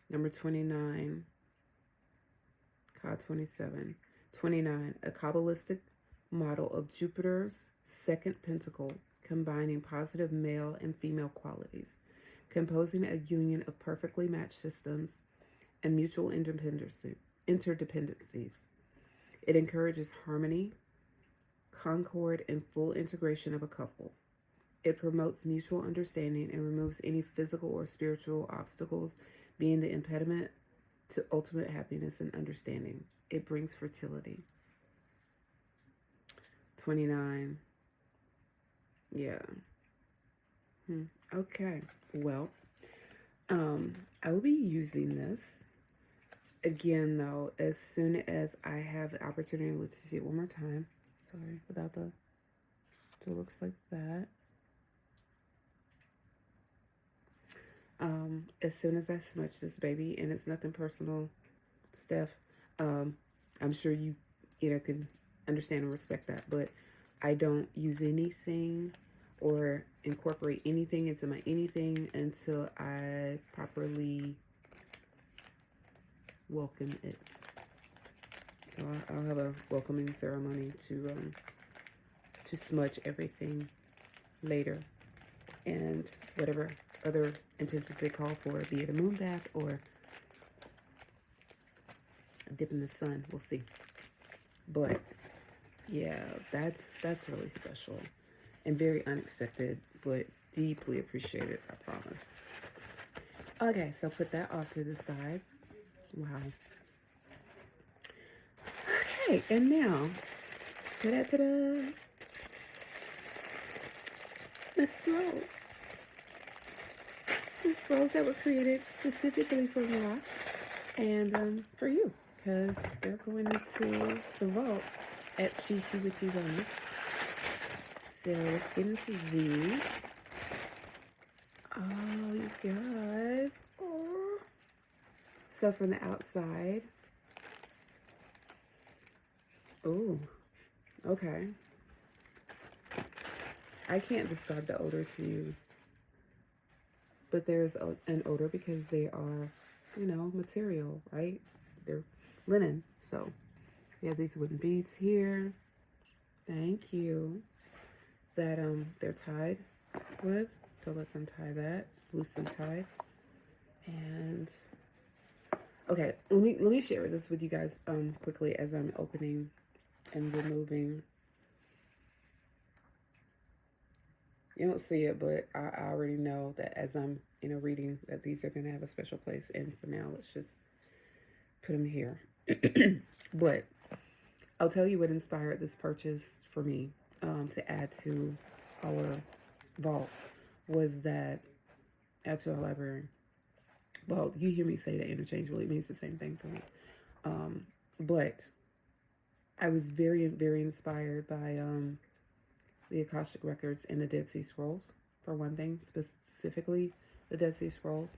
Number 29. Card 27. 29. A Kabbalistic model of Jupiter's second pentacle, combining positive male and female qualities, composing a union of perfectly matched systems and mutual interdependencies. It encourages harmony, concord, and full integration of a couple. It promotes mutual understanding and removes any physical or spiritual obstacles, being the impediment to ultimate happiness and understanding. It brings fertility. 29. Yeah. Okay. Well, I will be using this again, though, as soon as I have the opportunity. Let's see it one more time. Sorry, without the... So it looks like that. As soon as I smudge this baby, and it's nothing personal, Steph, I'm sure you can understand and respect that, but I don't use anything or incorporate anything into my anything until I properly welcome it. So I'll have a welcoming ceremony to smudge everything later. and whatever other intentions they call for, be it a moon bath or a dip in the sun. We'll see. But yeah, that's really special and very unexpected, but deeply appreciated, I promise. Okay, so put that off to the side. Wow. Okay, and now, ta-da, the scrolls. The scrolls that were created specifically for Rock and for you, because they're going into the vault at She She Witchy Wellnez. So let's get into these. Oh, you guys. Oh. So from the outside. Oh, okay. I can't describe the odor to you, but there's an odor because they are, you know, material, right? They're linen. So we have these wooden beads here. Thank you. That they're tied with. So let's untie that. It's loose and tied. And okay, let me share this with you guys quickly as I'm opening and removing. You don't see it, but I already know that as I'm, you know, reading that these are going to have a special place. And for now, let's just put them here. But I'll tell you what inspired this purchase for me to add to our vault was that, add to our library. Well, you hear me say that interchangeably. It means the same thing for me. But I was very, very inspired by the Akashic Records and the Dead Sea Scrolls, for one thing, specifically the Dead Sea Scrolls.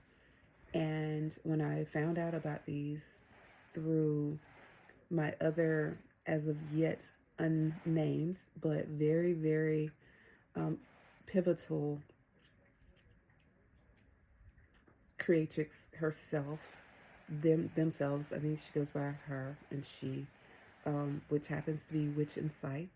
And when I found out about these through my other, as of yet unnamed, but very, very pivotal creatrix herself, themselves, I think she goes by her and she, which happens to be Witch and Scythe.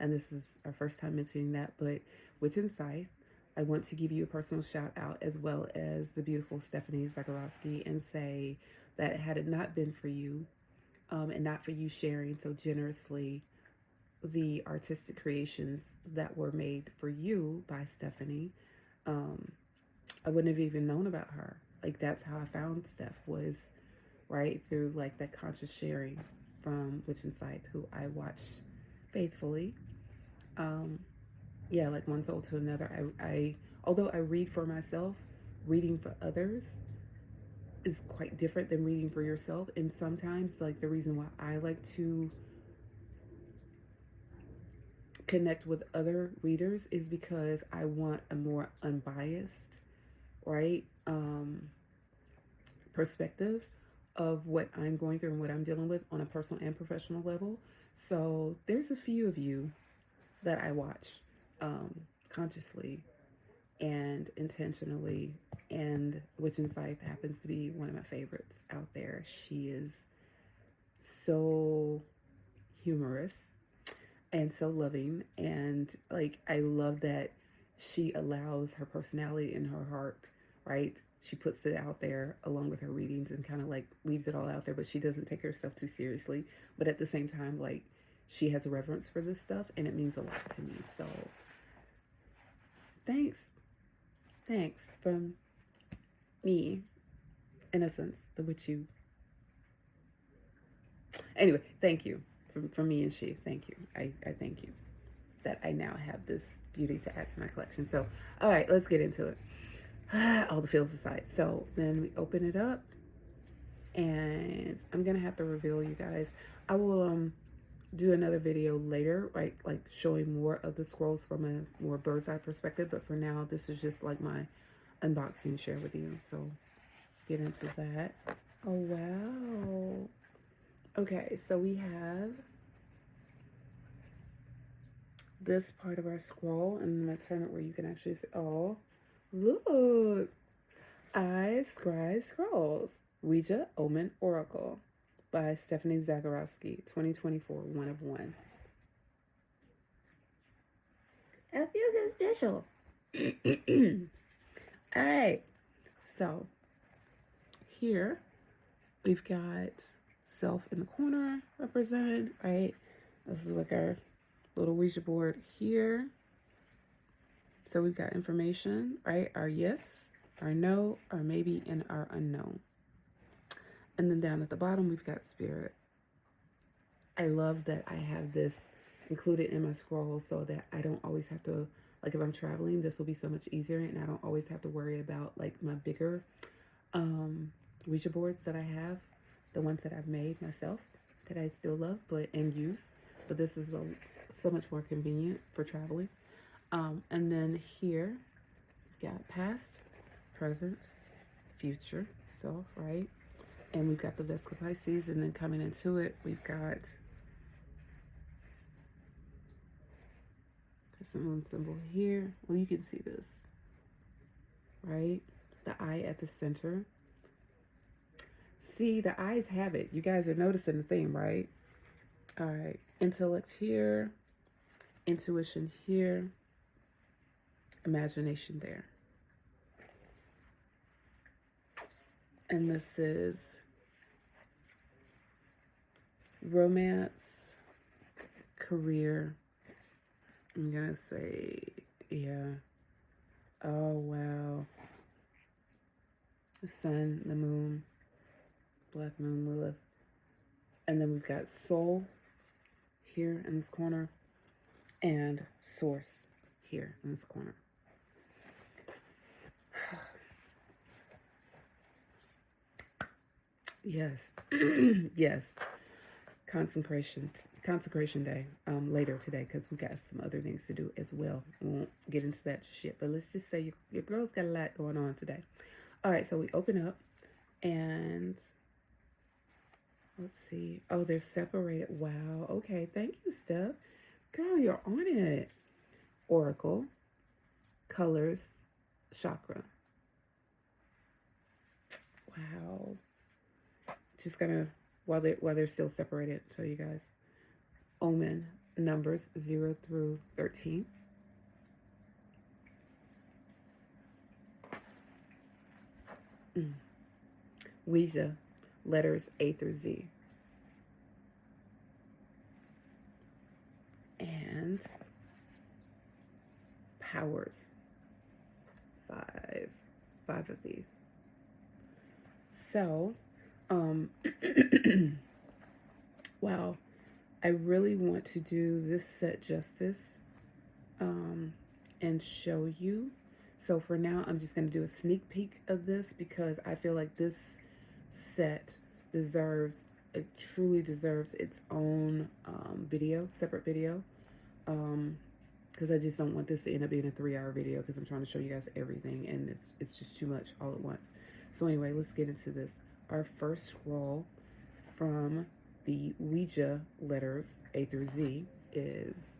And this is our first time mentioning that, but Witch and Scythe, I want to give you a personal shout out, as well as the beautiful Stephanie Zagarowski, and say that had it not been for you, and not for you sharing so generously the artistic creations that were made for you by Stephanie, I wouldn't have even known about her. Like, that's how I found Steph, was right through like that conscious sharing from Witch and Scythe, who I watch faithfully. Yeah, like one soul to another. I although I read for myself, reading for others is quite different than reading for yourself. And sometimes, like, the reason why I like to connect with other readers is because I want a more unbiased, right, perspective of what I'm going through and what I'm dealing with on a personal and professional level. So there's a few of you that I watch consciously and intentionally, and Witch and Scythe happens to be one of my favorites out there. She is so humorous and so loving, and like, I love that she allows her personality and her heart, right? She puts it out there along with her readings and kind of like leaves it all out there, but she doesn't take herself too seriously. But at the same time, like, she has a reverence for this stuff, and it means a lot to me. So thanks from me, in a sense, the witchy. Anyway, thank you from me and she. Thank you. I thank you that I now have this beauty to add to my collection. So, all right, let's get into it. All the feels aside. So then we open it up, and I'm gonna have to reveal, you guys. I will do another video later, right? Like showing more of the scrolls from a more bird's eye perspective. But for now, this is just like my unboxing share with you. So let's get into that. Oh, wow. Okay, so we have this part of our scroll, and I'm going to turn it where you can actually see. Oh, look. I Scry Scrolls. Ouija Omen Oracle by Stephanie Zagarowski, 2024, 1 of 1. It feels so special. All right. So here we've got self in the corner represented, right? This is like our little Ouija board here. So we've got information, right? Our yes, our no, our maybe, and our unknown. And then down at the bottom, we've got spirit. I love that I have this included in my scroll so that I don't always have to, like if I'm traveling, this will be so much easier and I don't always have to worry about like my bigger Ouija boards that I have, the ones that I've made myself that I still love and use. But this is so much more convenient for traveling. And then here, we've got past, present, future self, right? And we've got the Vesica Pisces, and then coming into it, we've got some moon symbol here. Well, you can see this, right? The eye at the center. See, the eyes have it. You guys are noticing the theme, right? All right. Intellect here, intuition here, imagination there. And this is romance, career. I'm gonna say, yeah. Oh, wow. The sun, the moon, black moon, Lilith. And then we've got soul here in this corner and source here in this corner. Yes. Yes. Consecration day later today because we got some other things to do as well. We won't get into that shit, but let's just say your girl's got a lot going on today. All right, so we open up and let's see. Oh, they're separated. Wow. Okay, thank you, Steph. Girl, you're on it. Oracle, colors, chakra. Wow. Just gonna while they're still separated, tell you guys. Omen, numbers 0 through 13. Ouija, letters A through Z. And powers, 5 of these. So, wow, I really want to do this set justice and show you. So for now, I'm just going to do a sneak peek of this because I feel like this set truly deserves its own separate video. Because I just don't want this to end up being a 3-hour video because I'm trying to show you guys everything and it's just too much all at once. So anyway, let's get into this. Our first scroll from the Ouija letters A through Z is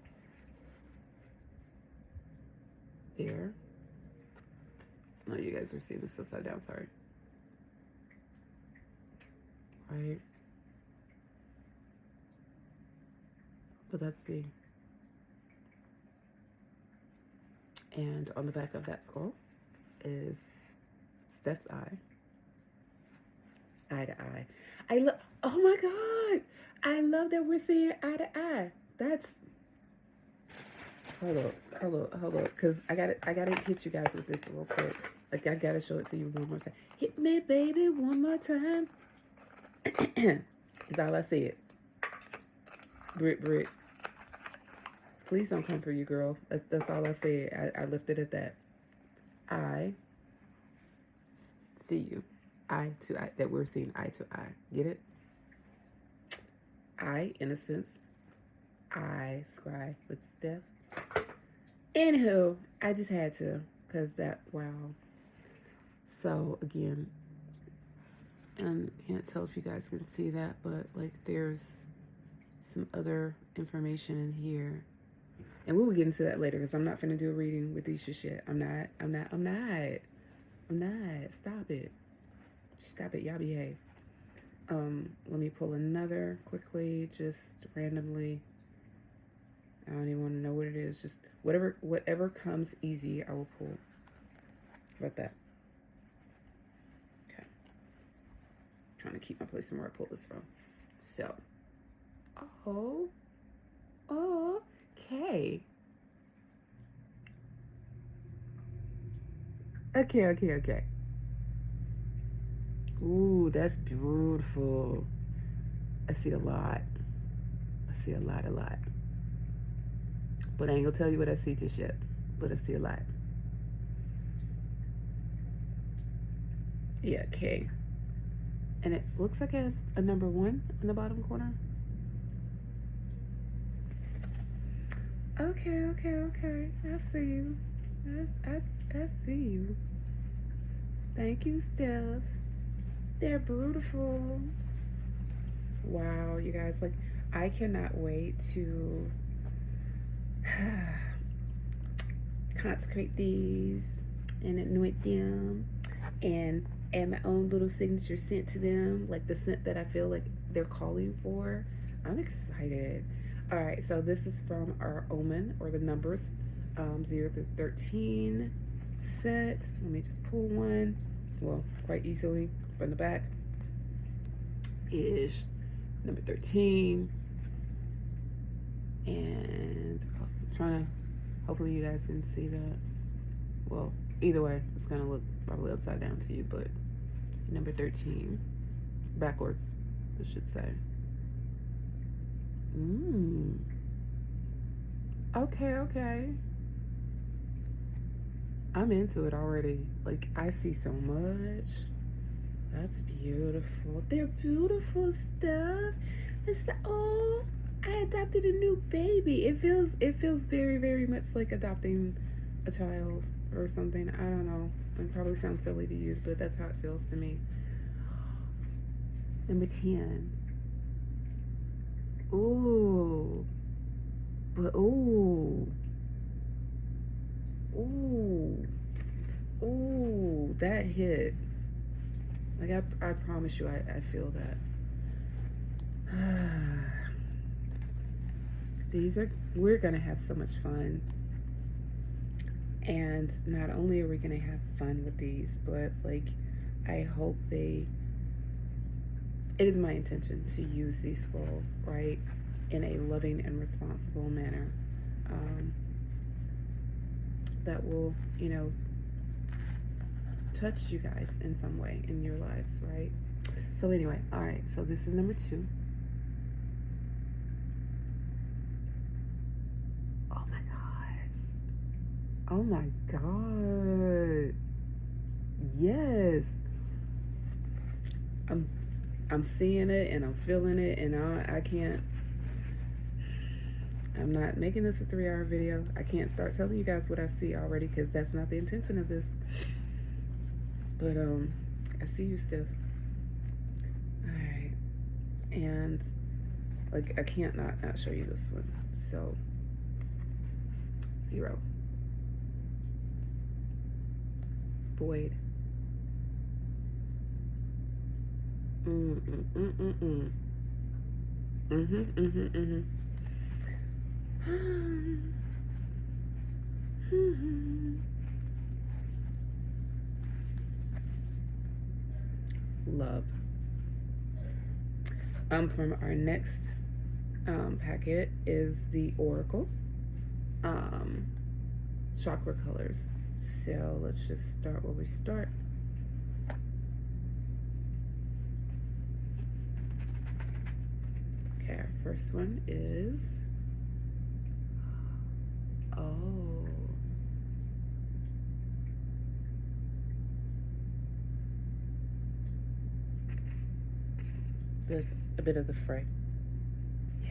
there. No, you guys are seeing this upside down, sorry. Right. But that's the... And on the back of that scroll is Steph's eye. Eye to eye. Oh my God. I love that we're seeing eye to eye. That's... Hold up. Because I gotta hit you guys with this real quick. Like, I gotta show it to you one more time. Hit me, baby, one more time. Is all I said. Britt. Please don't come for you, girl. That's all I said. I left it at that. I see you. Eye to eye. That we're seeing eye to eye. Get it? I, innocence. I, scry with Steph. Anywho, I just had to. Because that, wow. So, again. And I can't tell if you guys can see that. But, like, there's some other information in here. And we will get into that later because I'm not finna do a reading with these shit. I'm not. Stop it. Y'all behave. Let me pull another quickly, just randomly. I don't even want to know what it is. Just Whatever comes easy, I will pull. How about that? Okay. Trying to keep my place where I pull this from. So, okay. Okay. Ooh, that's beautiful. I see a lot. I see a lot. But I ain't gonna tell you what I see just yet. But I see a lot. Yeah, okay. And it looks like it has a number 1 in the bottom corner. Okay. I see you. I see you. Thank you, Steph. They're beautiful. Wow, you guys, like, I cannot wait to consecrate these and anoint them and add my own little signature scent to them, like the scent that I feel like they're calling for. I'm excited. All right, so this is from our Omen, or the numbers 0 through 13 set. Let me just pull one. Well, quite easily from the back is number 13. And I'm trying to, hopefully you guys can see that. Well, either way, it's going to look probably upside down to you, but number 13, backwards, I should say. Okay. I'm into it already. Like, I see so much. That's beautiful. They're beautiful stuff. It's like, oh, I adopted a new baby. It feels very, very much like adopting a child or something. I don't know. It probably sounds silly to you, but that's how it feels to me. Number 10. Ooh. But ooh, that hit. Like, I promise you, I feel that. We're gonna have so much fun. And not only are we gonna have fun with these, but like, I hope it is my intention to use these scrolls, right, in a loving and responsible manner, that will, touch you guys in some way in your lives, right? So anyway, all right, so this is number 2. Oh my god. Yes. I'm seeing it and I'm feeling it, and I'm not making this a 3-hour video. I can't start telling you guys what I see already, because that's not the intention of this. But I see you, Steph. Alright. And like, I can't not show you this one. So 0. Void. Love. From our next packet is the Oracle chakra colors. So let's just start where we start. Okay, our first one is, a bit of the fray. Yeah.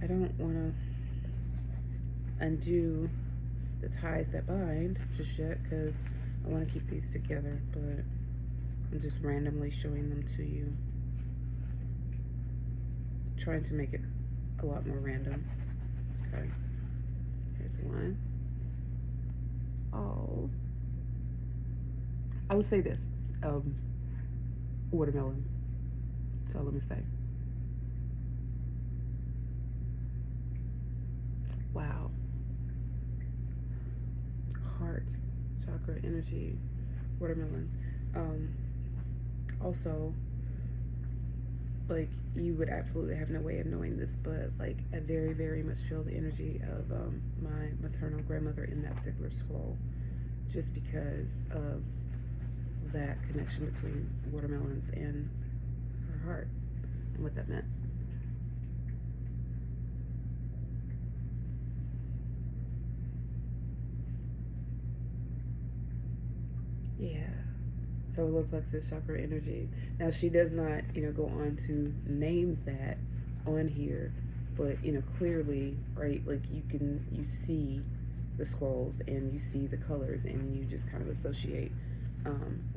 I don't want to undo the ties that bind just yet, because I want to keep these together, but I'm just randomly showing them to you. Trying to make it a lot more random. Okay. Here's one. Oh. I would say this. Watermelon. So let me say. Wow. Heart chakra energy, watermelon. Also, like, you would absolutely have no way of knowing this, but like, I very, very much feel the energy of my maternal grandmother in that particular scroll, just because of that connection between watermelons and her heart and what that meant. Yeah. Solar plexus chakra energy. Now, she does not, go on to name that on here, but, clearly, right, like, you see the scrolls and you see the colors and you just kind of associate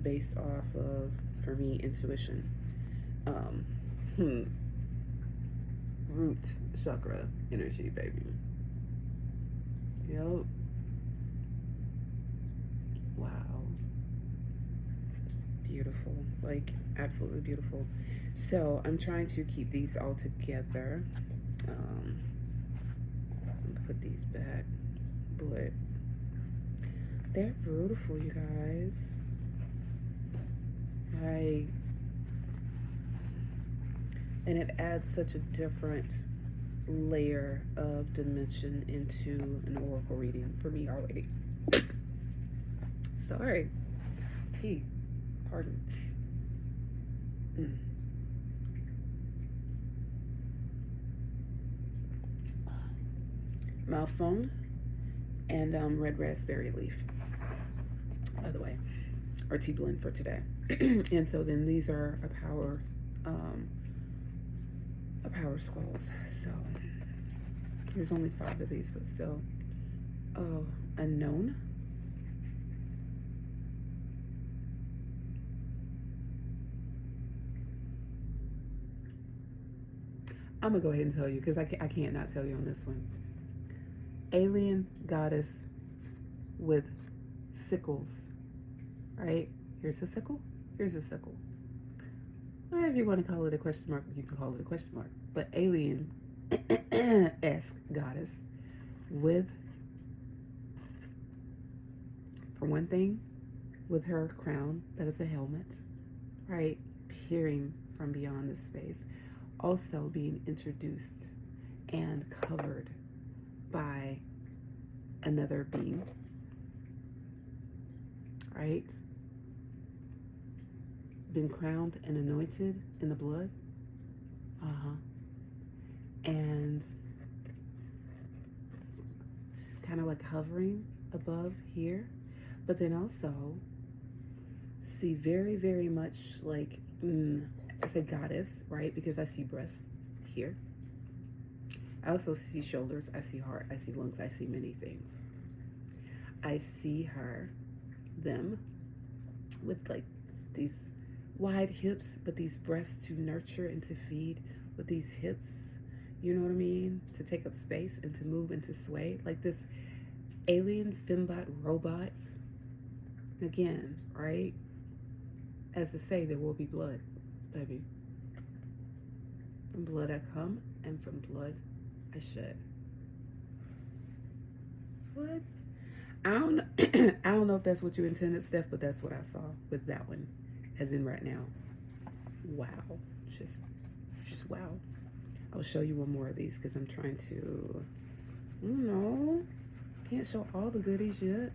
based off of, for me, intuition. Root chakra energy, baby. Yep. Wow. Beautiful, like, absolutely beautiful. So I'm trying to keep these all together. Put these back, but they're beautiful, you guys. And it adds such a different layer of dimension into an oracle reading for me already. Sorry. Tea. Pardon. Malfong and red raspberry leaf, by the way, our tea blend for today. And so then these are a power scrolls. So there's only 5 of these, but still. Oh, unknown. I'm gonna go ahead and tell you because I can't not tell you on this one. Alien goddess with sickles, right? Here's a sickle. Here's a sickle. Or if you want to call it a question mark, you can call it a question mark. But alien-esque goddess with, for one thing, with her crown that is a helmet, right? Peering from beyond this space. Also being introduced and covered by another being, right? Been crowned and anointed in the blood. And it's kind of like hovering above here. But then also see very, very much like, I said goddess, right? Because I see breasts here. I also see shoulders, I see heart, I see lungs, I see many things. I see them with like these wide hips, but these breasts to nurture and to feed with these hips, you know what I mean? To take up space and to move and to sway. Like this alien fembot robot. Again, right? As to say, there will be blood, baby. From blood I come, and from blood I shed. What? I don't know if that's what you intended, Steph, but that's what I saw with that one. As in right now. Wow. Just wow. I'll show you one more of these because I'm trying to, I don't know. Can't show all the goodies yet.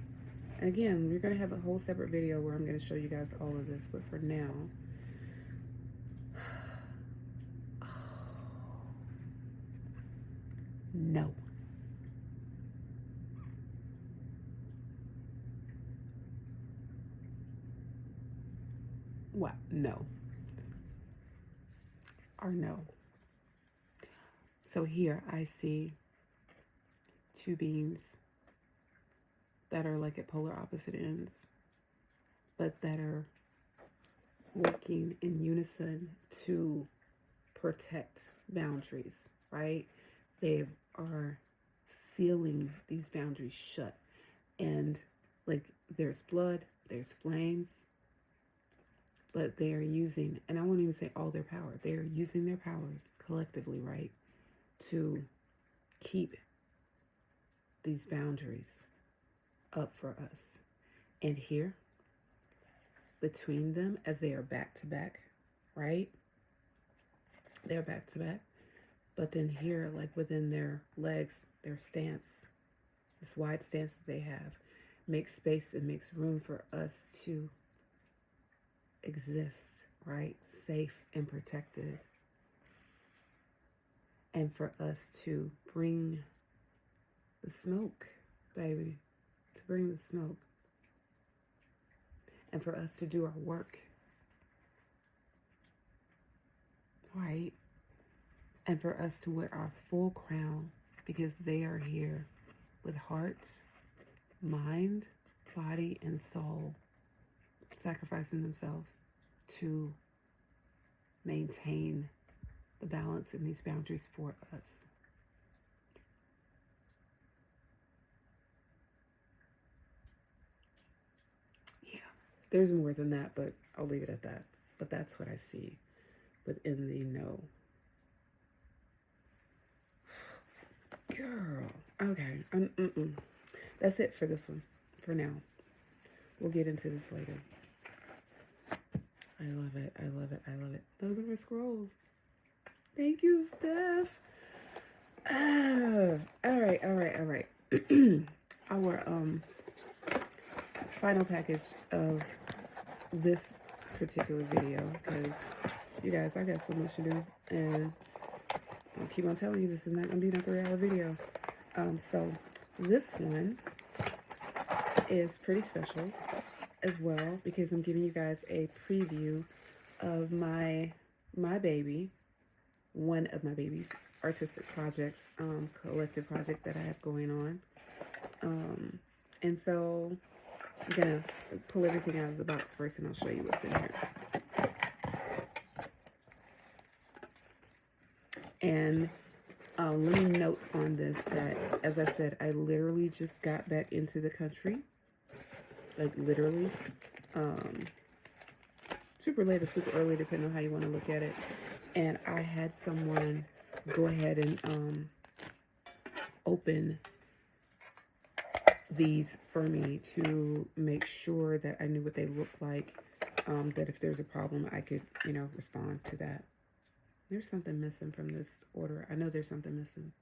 And again, we're going to have a whole separate video where I'm going to show you guys all of this. But for now, no. What? No. Or no. So here I see 2 beams that are like at polar opposite ends, but that are working in unison to protect boundaries, right? They are sealing these boundaries shut. And like there's blood, there's flames, but they are using, and I won't even say all their power, they are using their powers collectively, right, to keep these boundaries up for us. And here, between them, as they are back to back, right? They're back to back. But then here, like within their legs, their stance, this wide stance that they have, makes space and makes room for us to exist, right? Safe and protected. And for us to bring the smoke, baby, to bring the smoke. And for us to do our work, right? And for us to wear our full crown, because they are here with heart, mind, body, and soul, sacrificing themselves to maintain the balance in these boundaries for us. Yeah, there's more than that, but I'll leave it at that. But that's what I see within the no. Girl, okay, that's it for this one, for now. We'll get into this later. I love it, I love it, I love it. Those are my scrolls. Thank you, Steph. All right. Our final package of this particular video, because you guys, I got so much to do, and I'll keep on telling you, this is not gonna be another 3-hour video. So this one is pretty special as well, because I'm giving you guys a preview of my baby, one of my baby's artistic projects, collective project that I have going on. And so I'm gonna pull everything out of the box first, and I'll show you what's in here. And let me note on this that, as I said, I literally just got back into the country. Like literally. Super late or super early, depending on how you want to look at it. And I had someone go ahead and open these for me to make sure that I knew what they looked like. That if there's a problem, I could, respond to that. There's something missing from this order. I know there's something missing.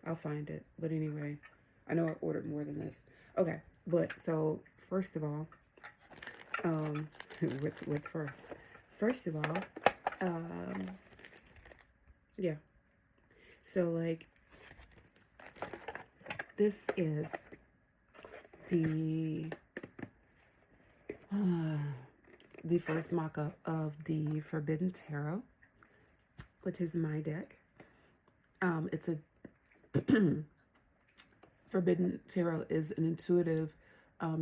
I'll find it. But anyway, I know I ordered more than this. Okay, but so first of all, what's first? First of all, yeah. So like, this is the first mock-up of the Forbidden Tarot, which is my deck. It's a Forbidden Tarot is an intuitive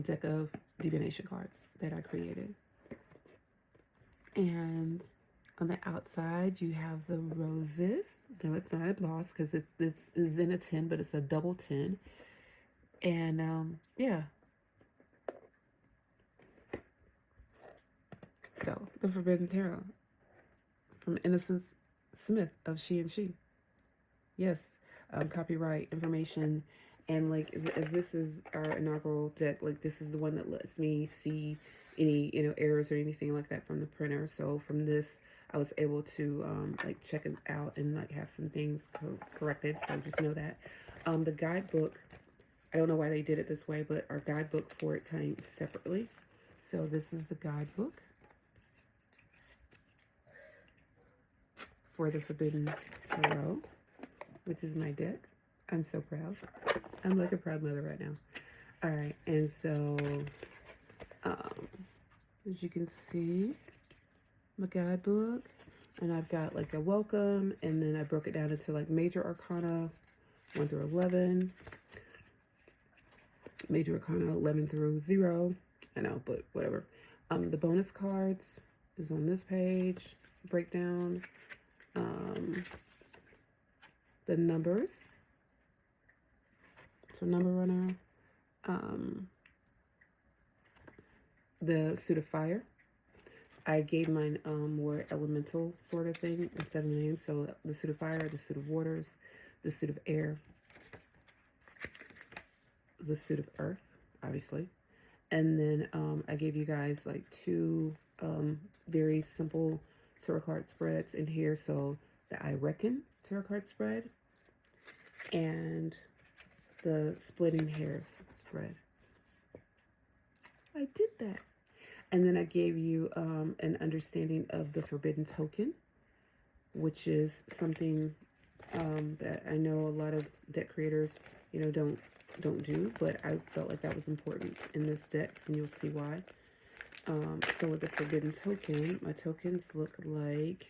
deck of divination cards that I created. And on the outside, you have the roses. No, it's not embossed because it is in a tin, but it's a double tin. And yeah. So, the Forbidden Tarot from Innocence Smith of She She. Yes, copyright information. And like, as this is our inaugural deck, like this is the one that lets me see any, errors or anything like that from the printer. So from this, I was able to like check it out and like have some things corrected. So just know that. The guidebook, I don't know why they did it this way, but our guidebook for it came separately. So this is the guidebook for the Forbidden Tarot, which is my deck. I'm so proud. I'm like a proud mother right now. All right, and so as you can see, my guidebook, and I've got like a welcome, and then I broke it down into like major arcana 1 through 11, major arcana 11 through 0. I know, but whatever. The bonus cards is on this page. Breakdown. The numbers. So number runner. The suit of fire. I gave mine more elemental sort of thing instead of names. So the suit of fire, the suit of waters, the suit of air, the suit of earth, obviously. And then I gave you guys like two very simple tarot card spreads in here. So the I Reckon tarot card spread and the Splitting Hairs spread. I did that. And then I gave you an understanding of the Forbidden Token, which is something that I know a lot of deck creators, you know, don't do, but I felt like that was important in this deck, and you'll see why. So with the Forbidden Token, my tokens look like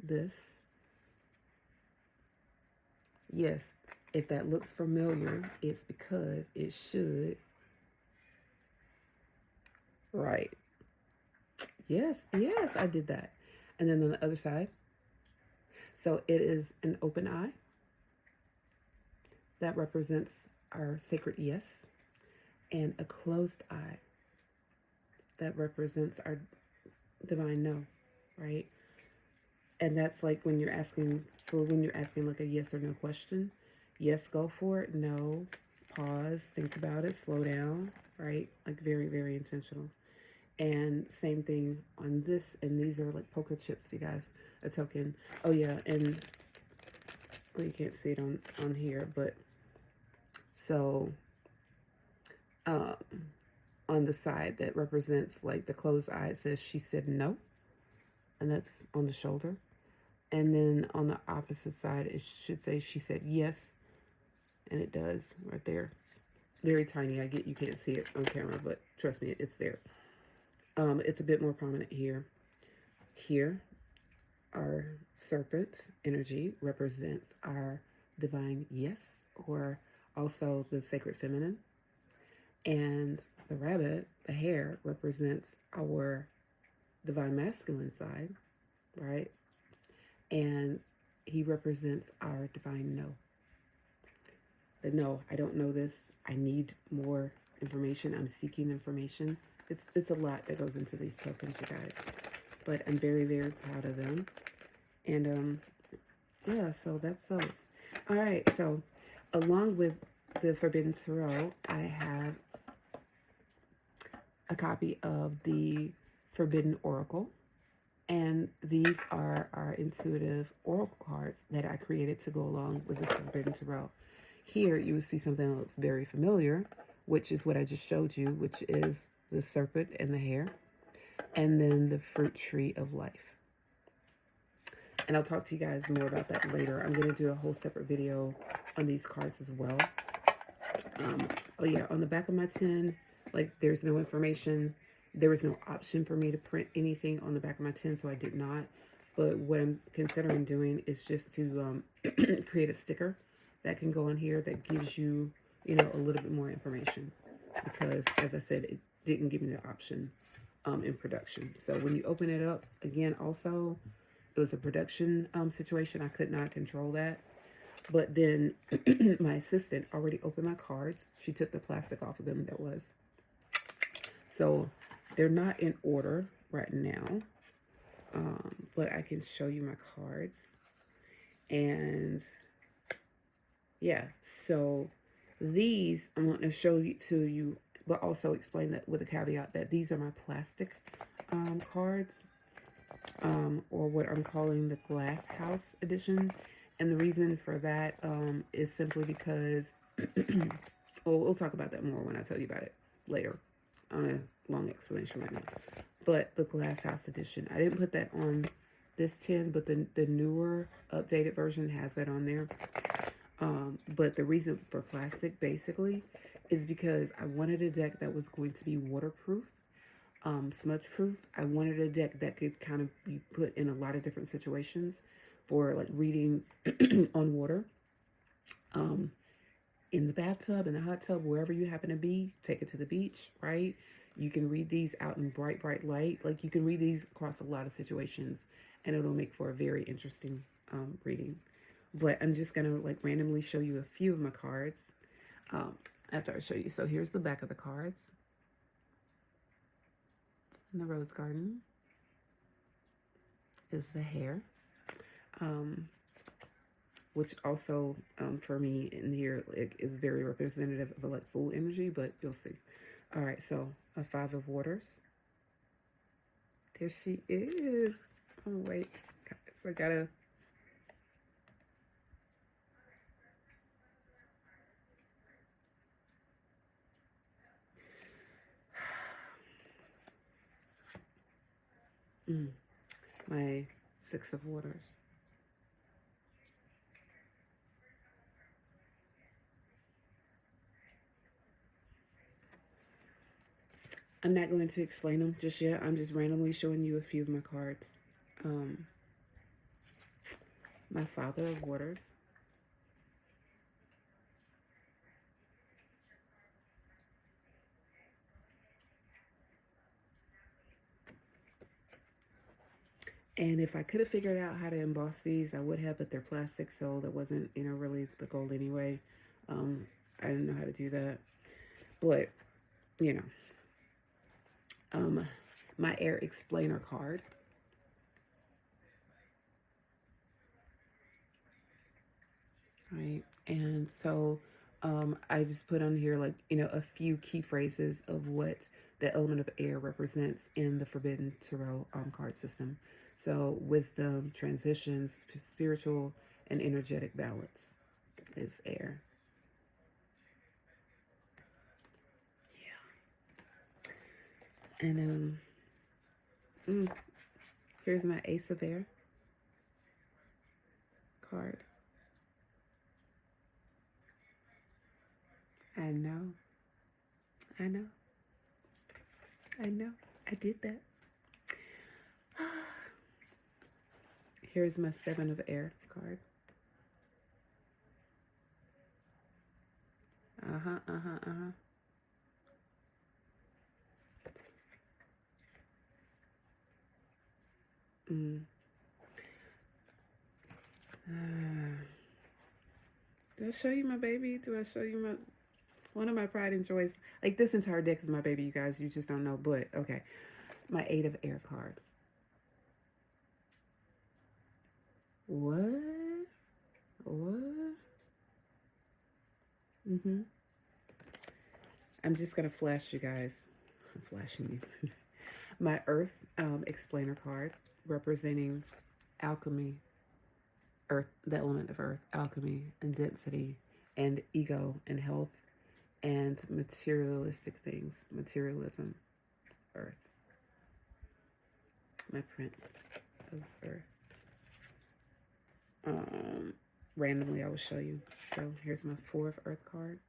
this. Yes, if that looks familiar, it's because it should. Right. Yes, yes, I did that. And then on the other side, so it is an open eye. That represents our sacred yes. And a closed eye. That represents our divine no, right? And that's like when you're asking like a yes or no question. Yes, go for it. No, pause, think about it, slow down, right? Like very, very intentional. And same thing on this, and these are like poker chips, you guys, a token. Oh yeah, and well, you can't see it on here, but so on the side that represents like the closed eye, it says she said no, and that's on the shoulder. And then on the opposite side, it should say she said yes, and it does right there. Very tiny. You can't see it on camera, but trust me, it's there. It's a bit more prominent here. Here, our serpent energy represents our divine yes, or also the sacred feminine. And the rabbit, the hare, represents our divine masculine side, right? And he represents our divine no. The no, I don't know this. I need more information. I'm seeking information. It's a lot that goes into these tokens, you guys. But I'm very, very proud of them. And yeah, so that's those. All right, so along with the Forbidden Tarot, I have a copy of the Forbidden Oracle. And these are our intuitive oracle cards that I created to go along with the Forbidden Tarot. Here you will see something that looks very familiar, which is what I just showed you, which is the serpent and the hare, and then the fruit tree of life. And I'll talk to you guys more about that later. I'm going to do a whole separate video on these cards as well. Oh yeah, on the back of my tin, like there's no information. There was no option for me to print anything on the back of my tin, so I did not. But what I'm considering doing is just to create a sticker that can go on here that gives you, you know, a little bit more information. Because, as I said, it didn't give me the option in production. So when you open it up, again, also, it was a production situation. I could not control that. But then my assistant already opened my cards. She took the plastic off of them that was. So they're not in order right now, but I can show you my cards. And yeah, so these I'm going to show you to you, but also explain that with a caveat that these are my plastic cards, or what I'm calling the Glass House edition. And the reason for that is simply because, well, we'll talk about that more when I tell you about it later. On a long explanation right now. But the Glass House edition, I didn't put that on this tin, but the newer updated version has that on there. But the reason for plastic basically is because I wanted a deck that was going to be waterproof, smudge proof. I wanted a deck that could kind of be put in a lot of different situations for like reading on water. In the bathtub, in the hot tub, wherever you happen to be, take it to the beach, right? You can read these out in bright, bright light. Like you can read these across a lot of situations and it'll make for a very interesting reading. But I'm just going to like randomly show you a few of my cards after I show you. So here's the back of the cards. In the rose garden is the hare. which also for me in here is very representative of like full energy, but you'll see. All right, so a 5 of waters. There she is. Oh, wait. So I gotta. My 6 of waters. I'm not going to explain them just yet. I'm just randomly showing you a few of my cards. My Father of Waters. And if I could have figured out how to emboss these, I would have, but they're plastic, so that wasn't, really the goal anyway. I didn't know how to do that. But, my Air Explainer card. Right. And so I just put on here, like, a few key phrases of what the element of air represents in the Forbidden Tarot card system. So wisdom, transitions, spiritual, and energetic balance is air. Yeah. And here's my Ace of Air card. I know. I know. I know. I did that. Here's my 7 of Air card. Do I show you my baby? Do I show you one of my pride and joys? Like, this entire deck is my baby, you guys. You just don't know, but okay. My 8 of Air card. What? I'm just gonna flash you guys. I'm flashing you. My Earth Explainer card, representing alchemy, earth, the element of earth, alchemy and density and ego and health and materialistic things, materialism, earth. My Prince of Earth. Randomly I will show you. So here's my 4 of Earth card.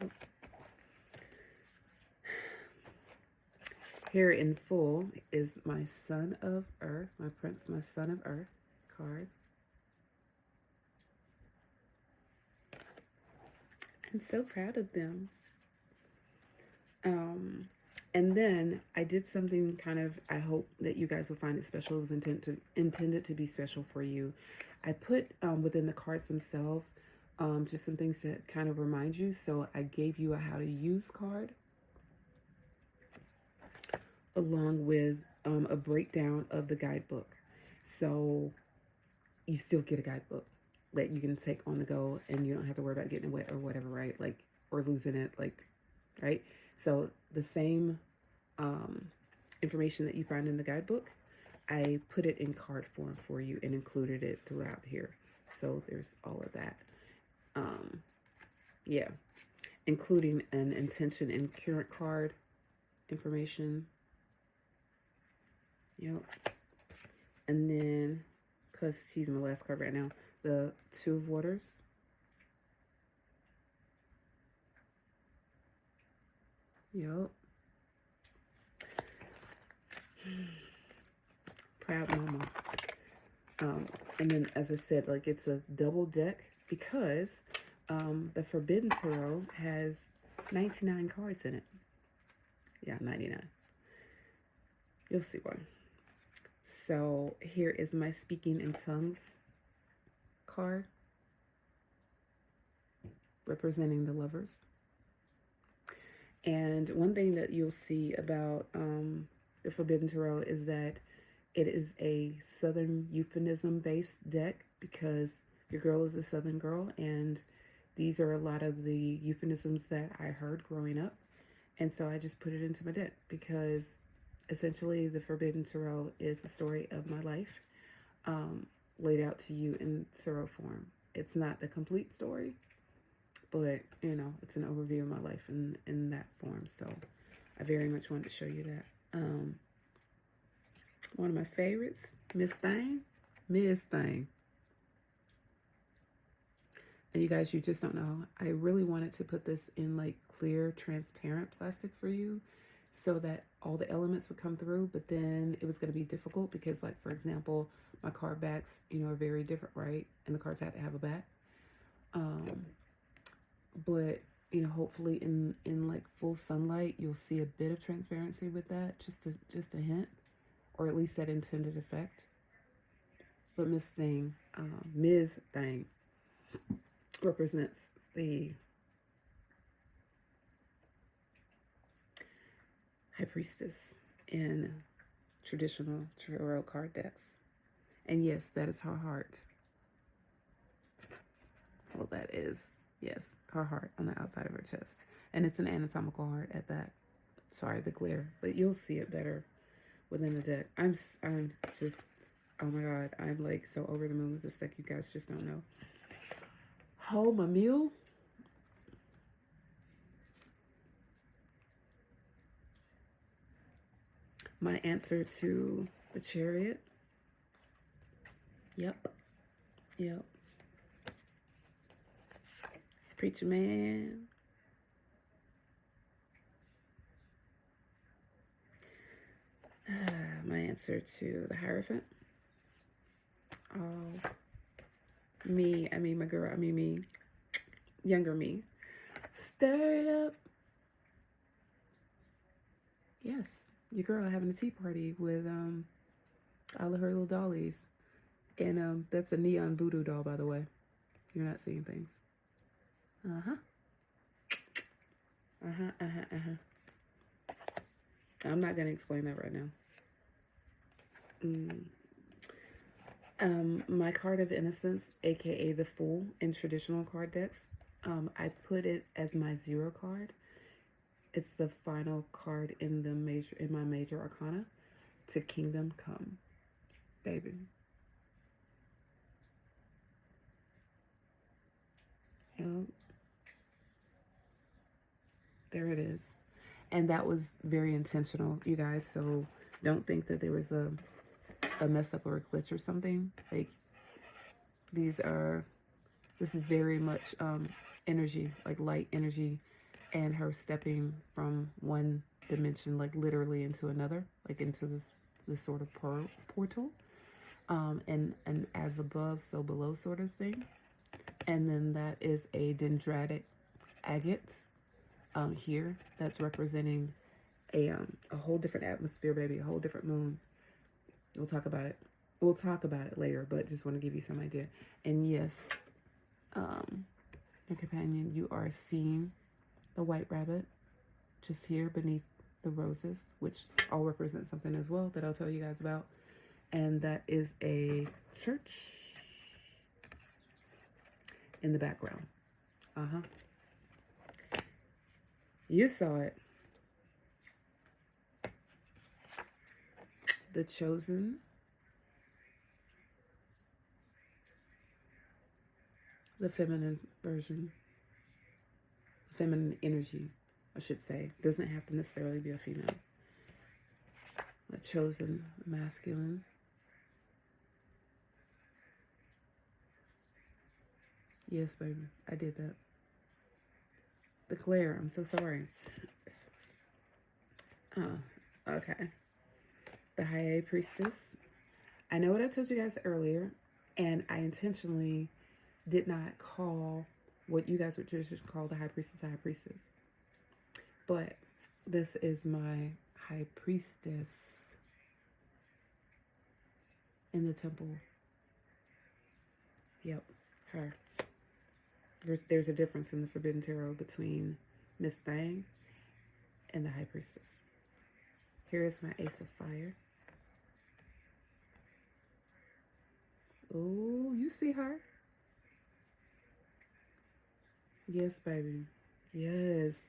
Yep. Here in full is my Son of Earth, my Prince, my Son of Earth card. I'm so proud of them. And then I did something kind of, I hope that you guys will find it special. It was intended to be special for you. I put within the cards themselves just some things to kind of remind you. So I gave you a how to use card along with a breakdown of the guidebook. So you still get a guidebook that you can take on the go and you don't have to worry about getting it wet or whatever, right? Like, or losing it, like, right? So the same information that you find in the guidebook, I put it in card form for you and included it throughout here. So there's all of that. Yeah, including an intention and current card information. Yep. And then, because she's my last card right now, the 2 of Waters. Yep. Proud mama. And then, as I said, like, it's a double deck because the Forbidden Tarot has 99 cards in it. Yeah, 99. You'll see why. So here is my Speaking in Tongues card, representing the Lovers. And one thing that you'll see about the Forbidden Tarot is that it is a Southern euphemism based deck because your girl is a Southern girl, and these are a lot of the euphemisms that I heard growing up. And so I just put it into my deck because essentially the Forbidden Tarot is the story of my life, laid out to you in tarot form. It's not the complete story, but you know, it's an overview of my life in that form. So I very much wanted to show you that. One of my favorites, Miss Thing. And you guys, you just don't know. I really wanted to put this in like clear, transparent plastic for you so that all the elements would come through, but then it was going to be difficult because, like, for example, my card backs, you know, are very different, right? And the cards have to have a back. But, you know, hopefully in like full sunlight, you'll see a bit of transparency with that, just a hint, or at least that intended effect. But Ms. Thing represents the High Priestess in traditional tarot card decks. And yes, that is her heart. Well, that is, yes, her heart on the outside of her chest. And it's an anatomical heart at that. Sorry, the glare, but you'll see it better within the deck. I'm just, oh my God, I'm like so over the moon with this deck. You guys just don't know. Oh, my mule. My answer to the Chariot. Yep. Preacher Man. My answer to the Hierophant. Oh, me. I mean, my girl. I mean, me. Younger me. Stir it up. Yes, your girl having a tea party with all of her little dollies. And that's a neon voodoo doll, by the way. You're not seeing things. I'm not going to explain that right now. My card of innocence, aka the Fool, in traditional card decks, I put it as my 0 card. It's the final card in my major arcana to Kingdom Come, baby. Yep. There it is. And that was very intentional, you guys. So don't think that there was a mess up or a glitch or something. Like, this is very much energy, like light energy, and her stepping from one dimension, like literally into another, like into this sort of portal, and as above, so below sort of thing. And then that is a dendritic agate here that's representing a whole different atmosphere, baby, a whole different moon. We'll talk about it. We'll talk about it later, but just want to give you some idea. And yes, your companion, you are seeing the white rabbit just here beneath the roses, which all represent something as well that I'll tell you guys about. And that is a church in the background. You saw it. The Chosen. The feminine version. Feminine energy, I should say. Doesn't have to necessarily be a female. The Chosen, masculine. Yes, baby, I did that. The glare, I'm so sorry. Okay. The High Priestess. I know what I told you guys earlier, and I intentionally did not call what you guys would traditionally call the High Priestess. But this is my High Priestess in the temple. Yep, her. There's a difference in the Forbidden Tarot between Miss Thang and the High Priestess. Here is my Ace of Fire. Oh, you see her? Yes, baby. Yes.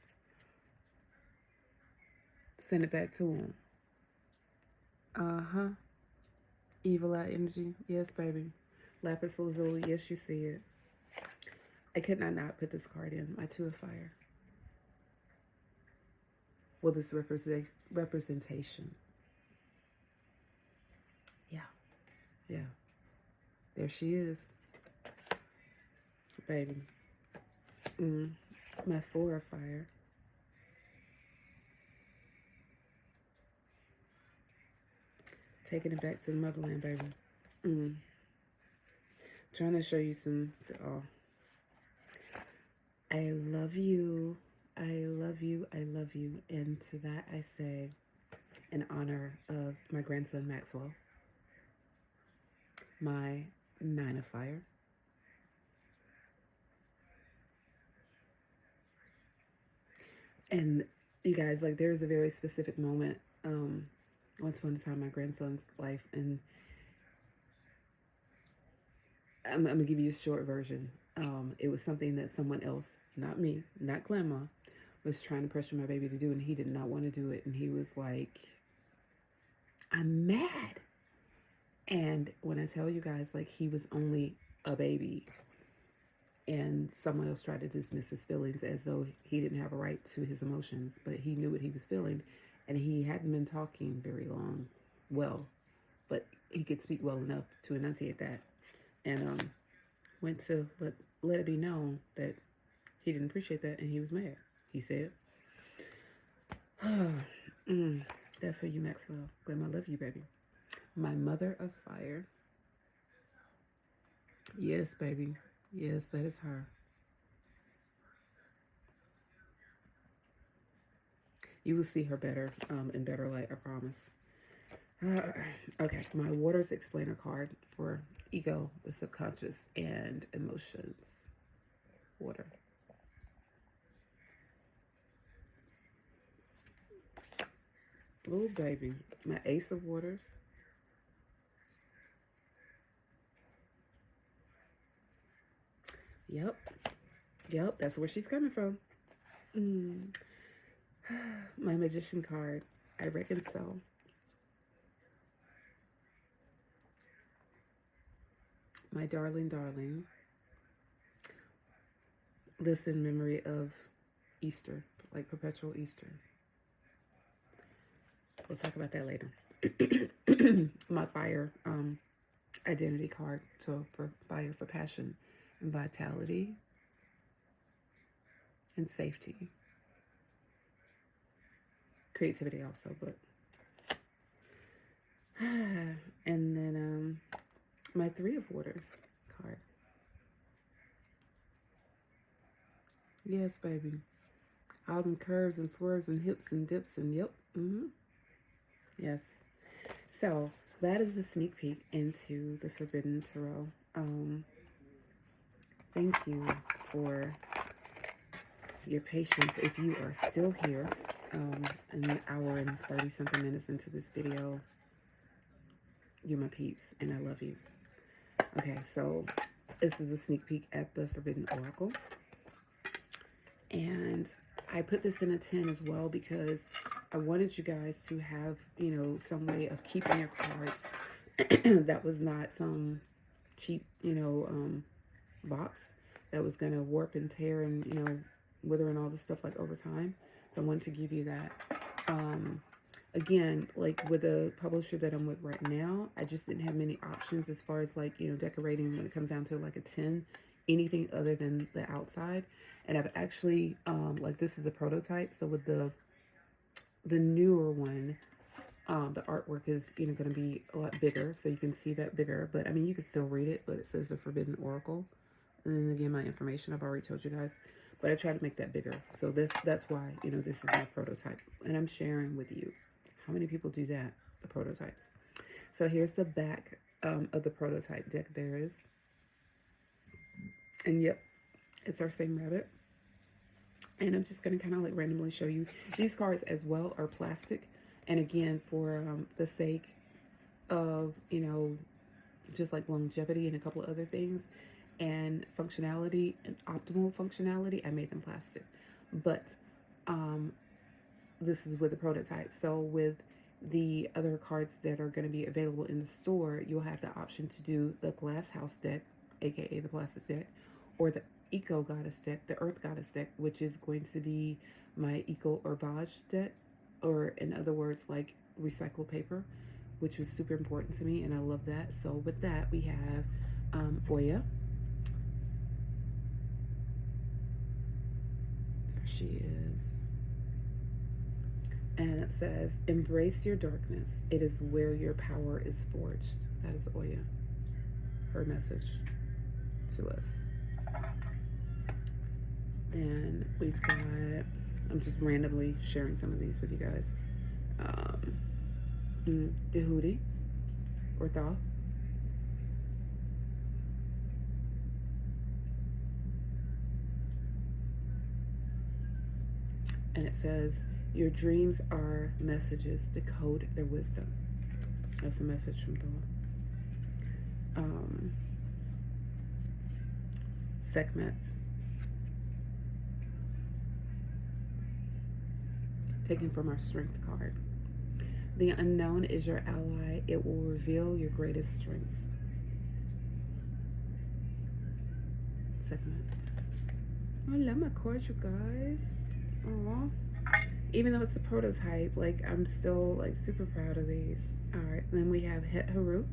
Send it back to him. Uh-huh. Evil eye energy. Yes, baby. Lapis lazuli. Yes, you see it. I could not put this card in. My Two of Fire. Well, this representation. Yeah. Yeah. There she is. Baby. My Four of Fire. Taking it back to the motherland, baby. Trying to show you some. Oh. I love you. I love you. I love you. And to that I say, in honor of my grandson Maxwell, my Nine of Fire. And you guys, like, there's a very specific moment once upon a time in my grandson's life, and I'm gonna give you a short version. It was something that someone else, not me, not grandma, was trying to pressure my baby to do, and he did not want to do it. And he was like, I'm mad. And when I tell you guys, like, he was only a baby, and someone else tried to dismiss his feelings as though he didn't have a right to his emotions, but he knew what he was feeling, and he hadn't been talking very long, but he could speak well enough to enunciate that, and went to let it be known that he didn't appreciate that, and he was mad. He said, that's for you, Maxwell. Grandma, love you, baby. My Mother of Fire. Yes, baby. Yes, that is her. You will see her better in better light, I promise. Okay, my Waters Explainer card for ego, the subconscious, and emotions. Water. Oh, baby. My Ace of Waters. Yep. Yep, that's where she's coming from. My Magician card. I reckon so. My darling, darling. This in memory of Easter, like perpetual Easter. We'll talk about that later. My Fire identity card. So for Fire, for passion and vitality and safety. Creativity also, but and then my Three of Waters card. Yes, baby. All them curves and swerves and hips and dips and yep. Yes. So that is a sneak peek into the Forbidden Tarot. Thank you for your patience. If you are still here, an hour and 30 something minutes into this video, you're my peeps and I love you. Okay, so this is a sneak peek at the Forbidden Oracle. And I put this in a 10 as well because I wanted you guys to have, you know, some way of keeping your cards that was not some cheap, you know, box that was going to warp and tear and, you know, wither and all this stuff like over time. So I wanted to give you that. Again, like with the publisher that I'm with right now, I just didn't have many options as far as like, you know, decorating when it comes down to like a 10, anything other than the outside. And I've actually, like this is a prototype. So with the newer one, the artwork is, you know, going to be a lot bigger. So you can see that bigger, but I mean, you can still read it, but it says the Forbidden Oracle. And then again, my information, I've already told you guys, but I try to make that bigger. So that's why, you know, this is my prototype and I'm sharing with you. How many people do that? The prototypes. So here's the back of the prototype deck. There is. And yep, it's our same rabbit. And I'm just going to kind of like randomly show you. These cards as well are plastic. And again, for the sake of, you know, just like longevity and a couple of other things and functionality and optimal functionality, I made them plastic. But this is with the prototype. So with the other cards that are going to be available in the store, you'll have the option to do the Glass House deck, aka the plastic deck, or the Eco Goddess deck, the Earth Goddess deck, which is going to be my Eco Herbage deck, or in other words, like recycled paper, which was super important to me, and I love that. So with that, we have Oya. There she is. And it says, embrace your darkness. It is where your power is forged. That is Oya. Her message to us. And we've got, I'm just randomly sharing some of these with you guys. Dehudi or Thoth. And it says, your dreams are messages, decode their wisdom. That's a message from Thoth. Sekhmet. Taken from our strength card. The unknown is your ally. It will reveal your greatest strengths. Sekhmet. I love my cards, you guys. Aww. Even though it's a prototype, like, I'm still like super proud of these. All right, then we have Het Haru.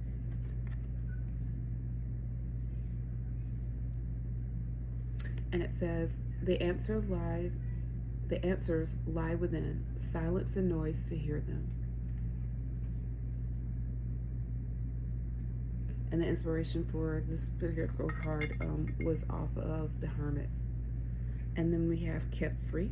And it says, the answers lie within. Silence and noise to hear them. And the inspiration for this particular card was off of The Hermit. And then we have Kept Free.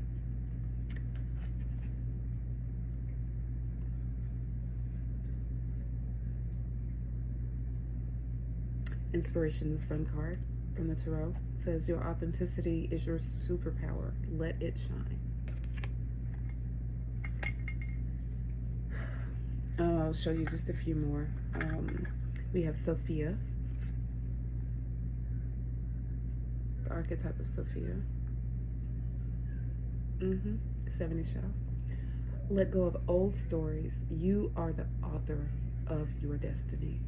Inspiration, the Sun card from the Tarot, says your authenticity is your superpower. Let it shine. I'll show you just a few more. We have Sophia, the archetype of Sophia. 70 Shaft. Let go of old stories. You are the author of your destiny.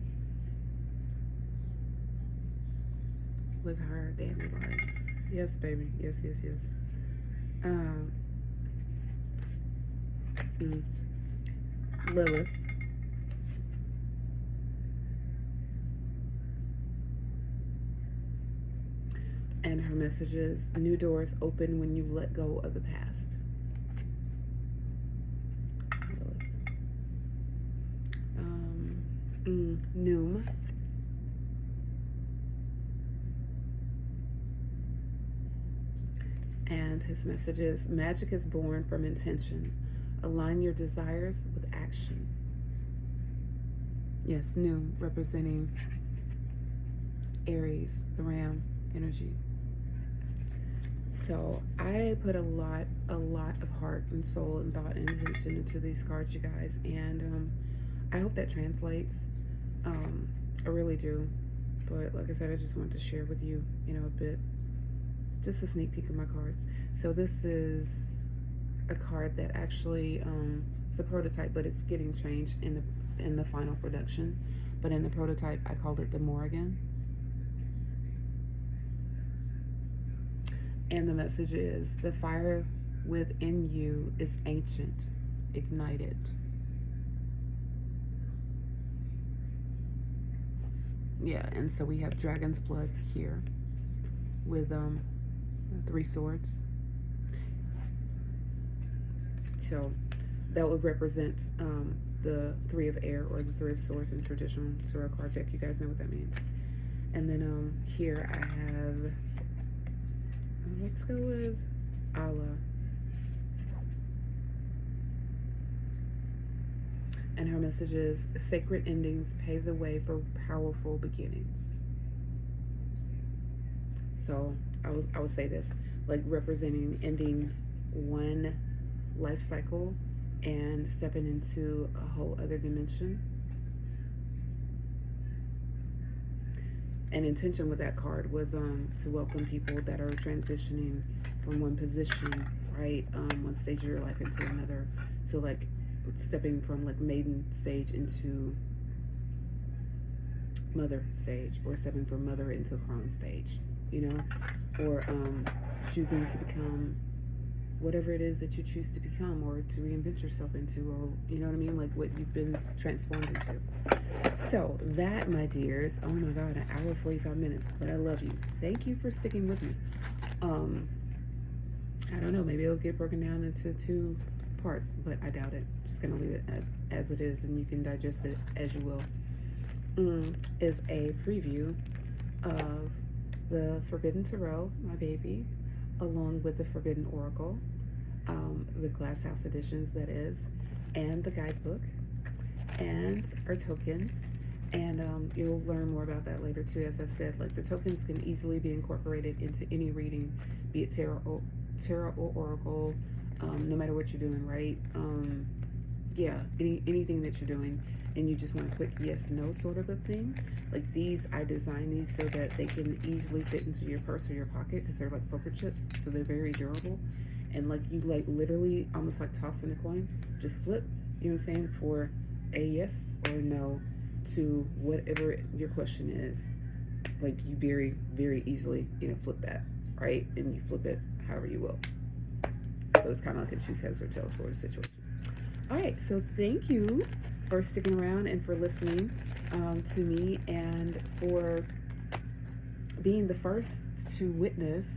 With her dandelions. Yes, baby. Yes, yes, yes. Lilith. And her message is, new doors open when you let go of the past. Noom. And his message is, magic is born from intention. Align your desires with action. Yes, Noom, representing Aries, the Ram energy. So I put a lot of heart and soul and thought and intention into these cards, you guys, and I hope that translates. I really do. But like I said, I just wanted to share with you, you know, a bit, just a sneak peek of my cards. So this is a card that actually it's a prototype, but it's getting changed in the final production. But in the prototype, I called it the Morrigan. And the message is, the fire within you is ancient, ignited. Yeah, and so we have dragon's blood here with 3 swords. So that would represent the 3 of air, or the 3 of swords in traditional tarot card deck. You guys know what that means. And then here I have, let's go with Allah. And her message is, sacred endings pave the way for powerful beginnings. So I would say this, like representing ending one life cycle and stepping into a whole other dimension. And intention with that card was to welcome people that are transitioning from one position, right, one stage of your life into another. So like stepping from like maiden stage into mother stage, or stepping from mother into crone stage, you know, or choosing to become whatever it is that you choose to become, or to reinvent yourself into, or you know what I mean, like what you've been transformed into. So that, my dears, oh my god, an hour 45 minutes, but I love you. Thank you for sticking with me. I don't know, maybe it'll get broken down into 2 parts, but I doubt it. Just gonna leave it as it is, and you can digest it as you will. Is a preview of the Forbidden Tarot, my baby, along with the Forbidden Oracle, the Glass House editions, that is, and the guidebook, and our tokens. And you'll learn more about that later too. As I said, like the tokens can easily be incorporated into any reading, be it tarot or oracle, no matter what you're doing, right? Yeah, anything that you're doing, and you just want a quick yes no sort of a thing. Like these, I designed these so that they can easily fit into your purse or your pocket, because they're like poker chips, so they're very durable. And like you like literally almost like tossing a coin, just flip, you know what I'm saying, for a yes or no to whatever your question is. Like you very, very easily, you know, flip that, right? And you flip it however you will. So it's kind of like a choose heads or tails sort of situation. All right, so thank you for sticking around and for listening to me, and for being the first to witness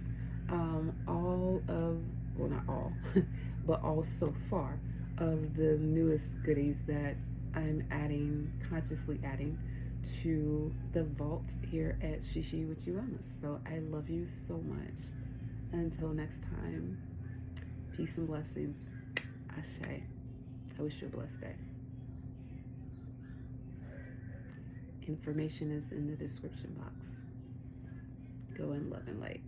all of, well, not all, but all so far of the newest goodies that I'm consciously adding to the vault here at She She Witchy Wellnez. So I love you so much. Until next time, peace and blessings. Ashe. I wish you a blessed day. Information is in the description box. Go in love and light.